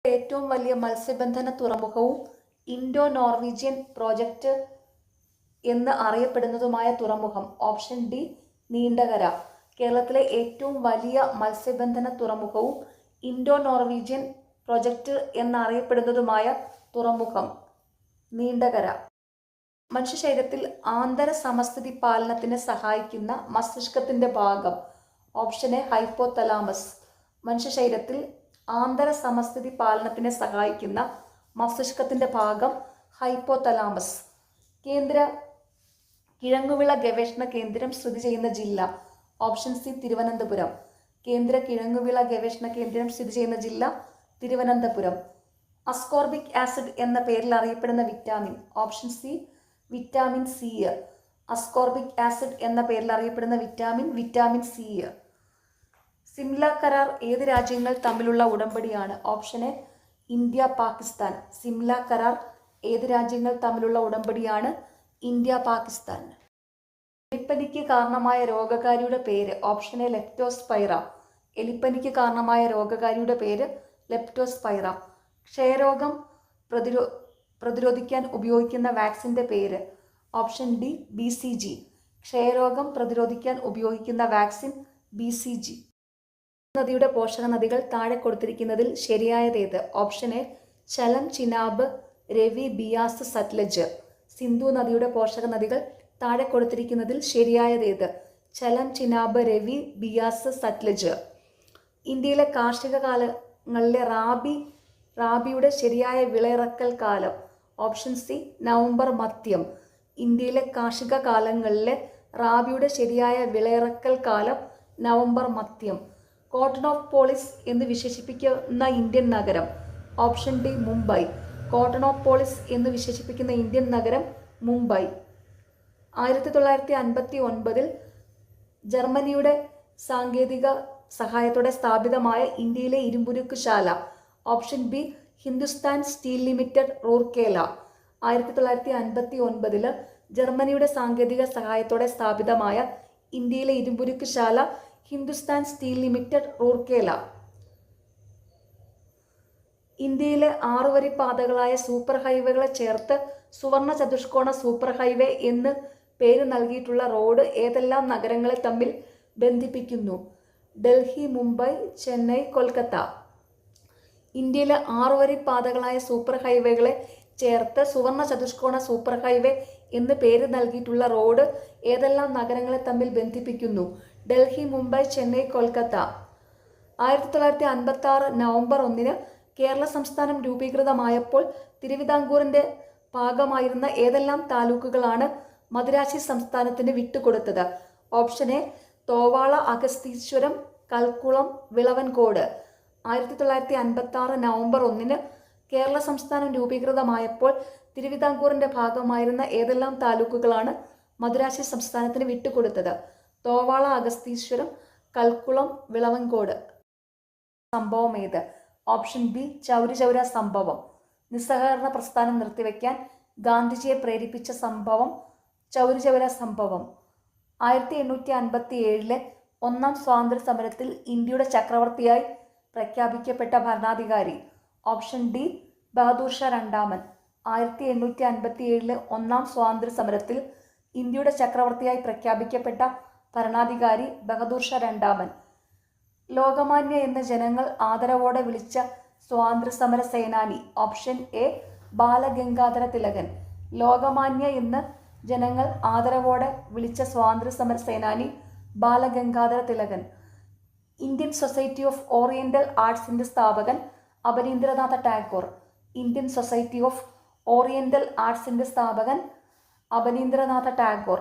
ഏറ്റവും വലിയ മത്സ്യബന്ധന തുറമുഖവും ഇൻഡോ നോർവീജിയൻ പ്രോജക്റ്റ് എന്ന് അറിയപ്പെടുന്നതുമായ തുറമുഖം? Option D Neendakara. കേരളത്തിലെ ഏറ്റവും വലിയ മത്സ്യബന്ധന തുറമുഖവും ഇൻഡോ നോർവീജിയൻ പ്രോജക്റ്റ് എന്നറിയപ്പെടുന്നതുമായ തുറമുഖം നീണ്ടകര. മനുഷ്യ ശരീരത്തിൽ ആന്തര സമസ്ഥിതി പാലനത്തിന് സഹായിക്കുന്ന മസ്തിഷ്കത്തിന്റെ ഭാഗം? Option A hypothalamus. മനുഷ്യ ശരീരത്തിൽ ആന്തര സമസ്ഥിതി പാലനത്തിന് സഹായിക്കുന്ന മസ്തിഷ്കത്തിന്റെ ഭാഗം ഹൈപ്പോതലാമസ്. കേന്ദ്ര കിഴങ്ങുവിള ഗവേഷണ കേന്ദ്രം സ്ഥിതി ചെയ്യുന്ന ജില്ല? Option C Thiruvananthapuram. കേന്ദ്ര കിഴങ്ങുവിള ഗവേഷണ കേന്ദ്രം സ്ഥിതി ചെയ്യുന്ന ജില്ല തിരുവനന്തപുരം. അസ്കോർബിക് ആസിഡ് എന്ന പേരിൽ അറിയപ്പെടുന്ന vitamin? Option C vitamin C. Ascorbic acid എന്ന പേരിൽ അറിയപ്പെടുന്ന വിറ്റാമിൻ സി. സിംല കരാർ ഏത് രാജ്യങ്ങൾ തമ്മിലുള്ള ഉടമ്പടിയാണ്? Option A India Pakistan. Shimla കരാർ ഏത് രാജ്യങ്ങൾ തമ്മിലുള്ള ഉടമ്പടിയാണ്? ഇന്ത്യ പാകിസ്ഥാൻ. എലിപ്പനിക്ക് കാരണമായ രോഗകാരിയുടെ പേര്? Option A Leptospira. എലിപ്പനിക്ക് കാരണമായ രോഗകാരിയുടെ പേര് ലെപ്റ്റോസ്പൈറ. ക്ഷയരോഗം പ്രതിരോധിക്കാൻ ഉപയോഗിക്കുന്ന വാക്സിൻ്റെ പേര്? Option D BCG. ക്ഷയരോഗം പ്രതിരോധിക്കാൻ ഉപയോഗിക്കുന്ന വാക്സിൻ BCG. നദിയുടെ പോഷക നദികൾ താഴെ കൊടുത്തിരിക്കുന്നതിൽ ശരിയായതേത്? Option A Jhelum, Chenab, Ravi, Beas, Sutlej. സിന്ധു നദിയുടെ പോഷക നദികൾ താഴെ കൊടുത്തിരിക്കുന്നതിൽ ശരിയായതേത്? ചലം, ചിനാബ്, രവി, ബിയാസ്, സത്ലജ്. ഇന്ത്യയിലെ കാർഷിക കാലങ്ങളിലെ റാബിയുടെ ശരിയായ വിളയിറക്കൽ കാലം? ഓപ്ഷൻ സി നവംബർ മധ്യം. ഇന്ത്യയിലെ കാർഷിക കാലങ്ങളിലെ റാബിയുടെ ശരിയായ വിളയിറക്കൽ കാലം നവംബർ മധ്യം. കോട്ടൺ ഓഫ് പോളിസ് എന്ന് വിശേഷിപ്പിക്കുന്ന ഇന്ത്യൻ നഗരം? Option D Mumbai. Cottonopolis എന്ന് വിശേഷിപ്പിക്കുന്ന ഇന്ത്യൻ നഗരം മുംബൈ. 1959 ജർമ്മനിയുടെ സാങ്കേതിക സഹായത്തോടെ സ്ഥാപിതമായ ഇന്ത്യയിലെ ഇരുമ്പുരുക്ക് ശാല? Option B Hindustan steel limited, Rourkela. 1959 ജർമ്മനിയുടെ സാങ്കേതിക സഹായത്തോടെ സ്ഥാപിതമായ ഇന്ത്യയിലെ ഇരുമ്പുരുക്ക് ശാല ഹിന്ദുസ്ഥാൻ സ്റ്റീൽ ലിമിറ്റഡ്, റൂർക്കേല. ഇന്ത്യയിലെ 6 വരി പാതകളായ സൂപ്പർ ഹൈവേകളെ ചേർത്ത് സുവർണ ചതുഷ്കോണ സൂപ്പർ ഹൈവേ എന്ന് പേര് നൽകിയിട്ടുള്ള റോഡ് ഏതെല്ലാം നഗരങ്ങളെ തമ്മിൽ ബന്ധിപ്പിക്കുന്നു? ഡൽഹി, മുംബൈ, ചെന്നൈ, കൊൽക്കത്ത. ഇന്ത്യയിലെ 6 വരി പാതകളായ സൂപ്പർ ഹൈവേകളെ ചേർത്ത് സുവർണ ചതുഷ്കോണ സൂപ്പർ ഹൈവേ എന്ന് പേര് നൽകിയിട്ടുള്ള റോഡ് ഏതെല്ലാം നഗരങ്ങളെ തമ്മിൽ ബന്ധിപ്പിക്കുന്നു? ഡൽഹി, മുംബൈ, ചെന്നൈ, കൊൽക്കത്ത. 1956 നവംബർ 1 കേരള സംസ്ഥാനം രൂപീകൃതമായപ്പോൾ തിരുവിതാംകൂറിൻ്റെ ഭാഗമായിരുന്ന ഏതെല്ലാം താലൂക്കുകളാണ് മദുരാശി സംസ്ഥാനത്തിന് വിട്ടുകൊടുത്തത്? Option A Thovala, Agastheeswaram, Kalkulam, Vilavancode. 1956 November 1 Kerala സംസ്ഥാനം രൂപീകൃതമായപ്പോൾ തിരുവിതാംകൂറിൻ്റെ ഭാഗമായിരുന്ന ഏതെല്ലാം താലൂക്കുകളാണ് മദുരാശി സംസ്ഥാനത്തിന് വിട്ടുകൊടുത്തത്? തോവാള, അഗസ്തീശ്വരം, കൽക്കുളം, വിളവൻകോട്. സംഭവം ഏത്? ഓപ്ഷൻ ബി ചൗരി ചൗര സംഭവം. നിസ്സഹകരണ പ്രസ്ഥാനം നിർത്തിവെക്കാൻ ഗാന്ധിജിയെ പ്രേരിപ്പിച്ച സംഭവം ചൗരി ചൗര സംഭവം. 1857 ഒന്നാം സ്വാതന്ത്ര്യ സമരത്തിൽ ഇന്ത്യയുടെ ചക്രവർത്തിയായി പ്രഖ്യാപിക്കപ്പെട്ട ഭരണാധികാരി? ഓപ്ഷൻ ഡി ബഹദൂർ ഷാ രണ്ടാമൻ. 1857 ഒന്നാം സ്വാതന്ത്ര്യ സമരത്തിൽ ഇന്ത്യയുടെ ചക്രവർത്തിയായി പ്രഖ്യാപിക്കപ്പെട്ട ഭരണാധികാരി ബഹദൂർ ഷാ രണ്ടാമൻ. ലോകമാന്യ എന്ന് ജനങ്ങൾ ആദരവോടെ വിളിച്ച സ്വാതന്ത്ര്യ സമര സേനാനി? Option A Balagangadhara Tilakan. ലോകമാന്യ എന്ന് ജനങ്ങൾ ആദരവോടെ വിളിച്ച സ്വാതന്ത്ര്യ സമര സേനാനി Balagangadhara Tilakan. Indian society of oriental ആർട്സിന്റെ സ്ഥാപകൻ Abanindranath Tagore. Indian society of oriental ആർട്സിന്റെ സ്ഥാപകൻ അബനീന്ദ്രനാഥ ടാഗോർ.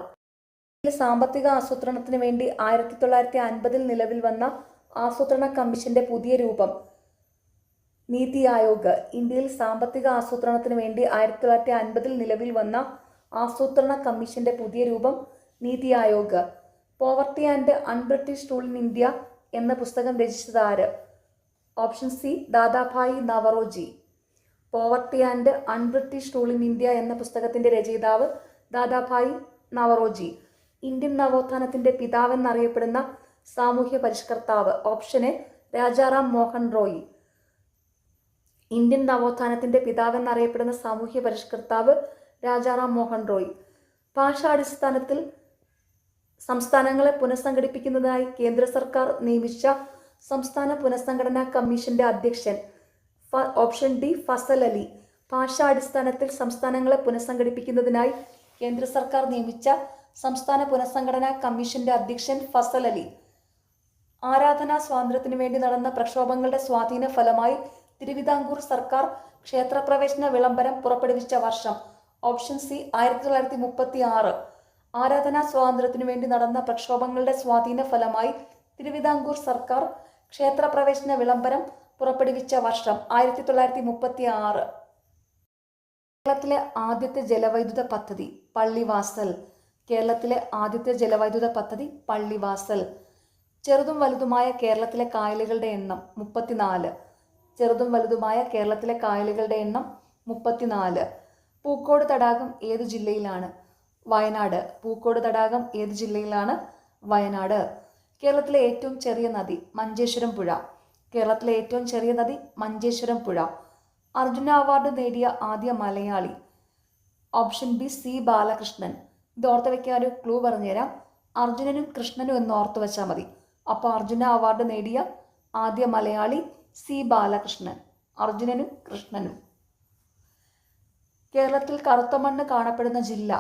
സാമ്പത്തിക ആസൂത്രണത്തിന് വേണ്ടി 1950 നിലവിൽ വന്ന ആസൂത്രണ കമ്മീഷന്റെ പുതിയ രൂപം? നീതി ആയോഗ്. ഇന്ത്യയിൽ സാമ്പത്തിക ആസൂത്രണത്തിന് വേണ്ടി 1950 നിലവിൽ വന്ന ആസൂത്രണ കമ്മീഷന്റെ പുതിയ രൂപം NITI Aayog. Poverty and unbritish rule in India എന്ന പുസ്തകം രചിച്ചത് ആര്? Option C Dadabhai Naoroji. Poverty and unbritish rule in India എന്ന പുസ്തകത്തിന്റെ രചയിതാവ് ദാദാഭായി നവറോജി. ഇന്ത്യൻ നവോത്ഥാനത്തിന്റെ പിതാവെന്നറിയപ്പെടുന്ന സാമൂഹ്യ പരിഷ്കർത്താവ്? Option A Rajaram Mohan Roy. Indian നവോത്ഥാനത്തിന്റെ പിതാവെന്നറിയപ്പെടുന്ന സാമൂഹ്യ പരിഷ്കർത്താവ് രാജാറാം മോഹൻ റോയ്. ഭാഷാടിസ്ഥാനത്തിൽ സംസ്ഥാനങ്ങളെ പുനഃസംഘടിപ്പിക്കുന്നതിനായി കേന്ദ്ര സർക്കാർ നിയമിച്ച സംസ്ഥാന പുനഃസംഘടനാ കമ്മീഷന്റെ അധ്യക്ഷൻ? Option D Fazal Ali. ഭാഷാടിസ്ഥാനത്തിൽ സംസ്ഥാനങ്ങളെ പുനഃസംഘടിപ്പിക്കുന്നതിനായി കേന്ദ്ര സർക്കാർ നിയമിച്ച സംസ്ഥാന പുനഃസംഘടനാ കമ്മീഷന്റെ അധ്യക്ഷൻ ഫസൽ അലി. ആരാധനാ സ്വാതന്ത്ര്യത്തിനു വേണ്ടി നടന്ന പ്രക്ഷോഭങ്ങളുടെ സ്വാധീന ഫലമായി തിരുവിതാംകൂർ സർക്കാർ ക്ഷേത്രപ്രവേശന വിളംബരം പുറപ്പെടുവിച്ച വർഷം? Option C 1936. ആരാധനാ സ്വാതന്ത്ര്യത്തിനു വേണ്ടി നടന്ന പ്രക്ഷോഭങ്ങളുടെ സ്വാധീന ഫലമായി തിരുവിതാംകൂർ സർക്കാർ ക്ഷേത്രപ്രവേശന വിളംബരം പുറപ്പെടുവിച്ച വർഷം? 1936. കേരളത്തിലെ ആദ്യത്തെ ജലവൈദ്യുത പദ്ധതി? പള്ളിവാസൽ. കേരളത്തിലെ ആദ്യത്തെ ജലവൈദ്യുത പദ്ധതി പള്ളിവാസൽ. ചെറുതും വലുതുമായ കേരളത്തിലെ കായലുകളുടെ എണ്ണം? 34. ചെറുതും വലുതുമായ കേരളത്തിലെ കായലുകളുടെ എണ്ണം 34. പൂക്കോട് തടാകം ഏതു ജില്ലയിലാണ്? വയനാട്. പൂക്കോട് തടാകം ഏതു ജില്ലയിലാണ്? വയനാട്. കേരളത്തിലെ ഏറ്റവും ചെറിയ നദി? മഞ്ചേശ്വരം പുഴ. കേരളത്തിലെ ഏറ്റവും ചെറിയ നദി മഞ്ചേശ്വരം പുഴ. അർജുന അവാർഡ് നേടിയ ആദ്യ Malayali? Option B C Balakrishnan. ഇത് ഓർത്ത് വയ്ക്കാൻ ഒരു ക്ലൂ പറഞ്ഞുതരാം. അർജുനനും കൃഷ്ണനും എന്ന് ഓർത്ത് വെച്ചാൽ മതി. അപ്പോൾ അർജുന അവാർഡ് നേടിയ ആദ്യ മലയാളി സി ബാലകൃഷ്ണൻ. അർജുനനും കൃഷ്ണനും. കേരളത്തിൽ കറുത്ത മണ്ണ് കാണപ്പെടുന്ന ജില്ല?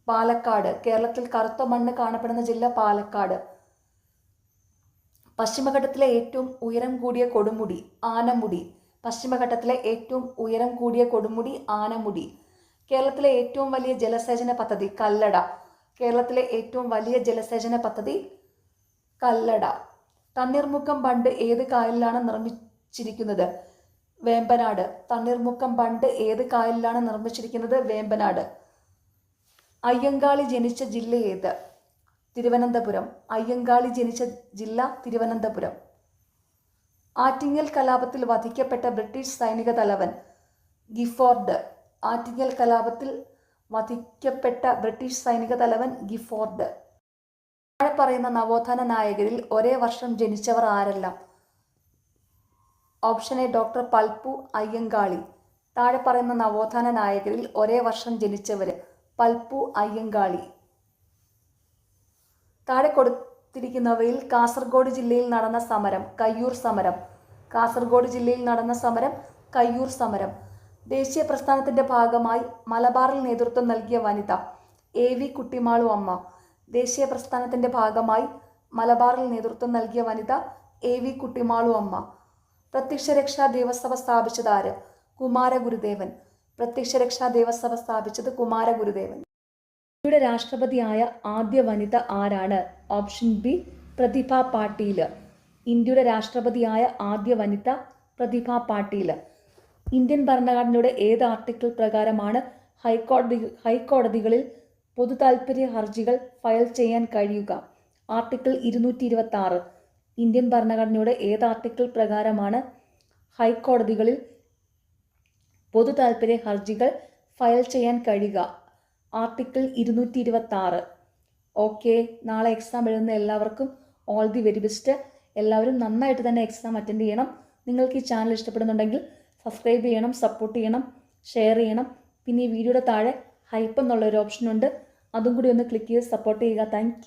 പാലക്കാട്. കേരളത്തിൽ കറുത്ത മണ്ണ് കാണപ്പെടുന്ന ജില്ല പാലക്കാട്. പശ്ചിമഘട്ടത്തിലെ ഏറ്റവും ഉയരം കൂടിയ കൊടുമുടി? ആനമുടി. പശ്ചിമഘട്ടത്തിലെ ഏറ്റവും ഉയരം കൂടിയ കൊടുമുടി ആനമുടി. കേരളത്തിലെ ഏറ്റവും വലിയ ജലസേചന പദ്ധതി? കല്ലട. കേരളത്തിലെ ഏറ്റവും വലിയ ജലസേചന പദ്ധതി കല്ലട. തണ്ണീർമുക്കം ബണ്ട് ഏത് കായലിലാണ് നിർമ്മിച്ചിരിക്കുന്നത്? വേമ്പനാട്. തണ്ണീർമുക്കം ബണ്ട് ഏത് കായലിലാണ് നിർമ്മിച്ചിരിക്കുന്നത്? വേമ്പനാട്. അയ്യങ്കാളി ജനിച്ച ജില്ല ഏത്? തിരുവനന്തപുരം. അയ്യങ്കാളി ജനിച്ച ജില്ല തിരുവനന്തപുരം. ആറ്റിങ്ങൽ കലാപത്തിൽ വധിക്കപ്പെട്ട ബ്രിട്ടീഷ് സൈനിക തലവൻ? ഗിഫോർഡ്. ആറ്റിങ്ങൽ കലാപത്തിൽ വധിക്കപ്പെട്ട ബ്രിട്ടീഷ് സൈനിക തലവൻ ഗിഫോർഡ്. താഴെ പറയുന്ന നവോത്ഥാന നായകരിൽ ഒരേ വർഷം ജനിച്ചവർ ആരെല്ലാം? Option A doctor Palpu Ayyankali. താഴെ പറയുന്ന നവോത്ഥാന നായകരിൽ ഒരേ വർഷം ജനിച്ചവര്? പൽപ്പു അയ്യങ്കാളി. താഴെ കൊടുത്തിരിക്കുന്നവയിൽ കാസർഗോഡ് ജില്ലയിൽ നടന്ന സമരം? കയ്യൂർ സമരം. കാസർഗോഡ് ജില്ലയിൽ നടന്ന സമരം കയ്യൂർ സമരം. ദേശീയ പ്രസ്ഥാനത്തിന്റെ ഭാഗമായി മലബാറിൽ നേതൃത്വം നൽകിയ വനിത? എ വി കുട്ടിമാളു അമ്മ. ദേശീയ പ്രസ്ഥാനത്തിന്റെ ഭാഗമായി മലബാറിൽ നേതൃത്വം നൽകിയ വനിത? എ വി കുട്ടിമാളു അമ്മ. പ്രത്യക്ഷരക്ഷാ ദേവസഭ സ്ഥാപിച്ചത് ആര്? കുമാരഗുരുദേവൻ. പ്രത്യക്ഷരക്ഷാ ദേവസഭ സ്ഥാപിച്ചത് കുമാരഗുരുദേവൻ. ഇന്ത്യയുടെ രാഷ്ട്രപതിയായ ആദ്യ വനിത ആരാണ്? ഓപ്ഷൻ ബി പ്രതിഭ പാട്ടീൽ. ഇന്ത്യയുടെ രാഷ്ട്രപതിയായ ആദ്യ വനിത പ്രതിഭ പാട്ടീൽ. ഇന്ത്യൻ ഭരണഘടനയുടെ ഏത് ആർട്ടിക്കിൾ പ്രകാരമാണ് ഹൈക്കോടതികളിൽ പൊതു താൽപര്യ ഹർജികൾ ഫയൽ ചെയ്യാൻ കഴിയുക? ആർട്ടിക്കിൾ 226. ഇന്ത്യൻ ഭരണഘടനയുടെ ഏത് ആർട്ടിക്കിൾ പ്രകാരമാണ് ഹൈക്കോടതികളിൽ പൊതു താൽപര്യ ഹർജികൾ ഫയൽ ചെയ്യാൻ കഴിയുക? ആർട്ടിക്കിൾ 226. ഓക്കെ, നാളെ എക്സാം എഴുതുന്ന എല്ലാവർക്കും ഓൾ ദി വെരി ബെസ്റ്റ്. എല്ലാവരും നന്നായിട്ട് തന്നെ എക്സാം അറ്റൻഡ് ചെയ്യണം. നിങ്ങൾക്ക് ഈ ചാനൽ ഇഷ്ടപ്പെടുന്നുണ്ടെങ്കിൽ സബ്സ്ക്രൈബ് ചെയ്യണം, സപ്പോർട്ട് ചെയ്യണം, ഷെയർ ചെയ്യണം. പിന്നെ ഈ വീഡിയോയുടെ താഴെ ഹൈപ്പ് എന്നുള്ളൊരു ഓപ്ഷൻ ഉണ്ട്, അതും കൂടി ഒന്ന് ക്ലിക്ക് ചെയ്ത് സപ്പോർട്ട് ചെയ്യുക. താങ്ക്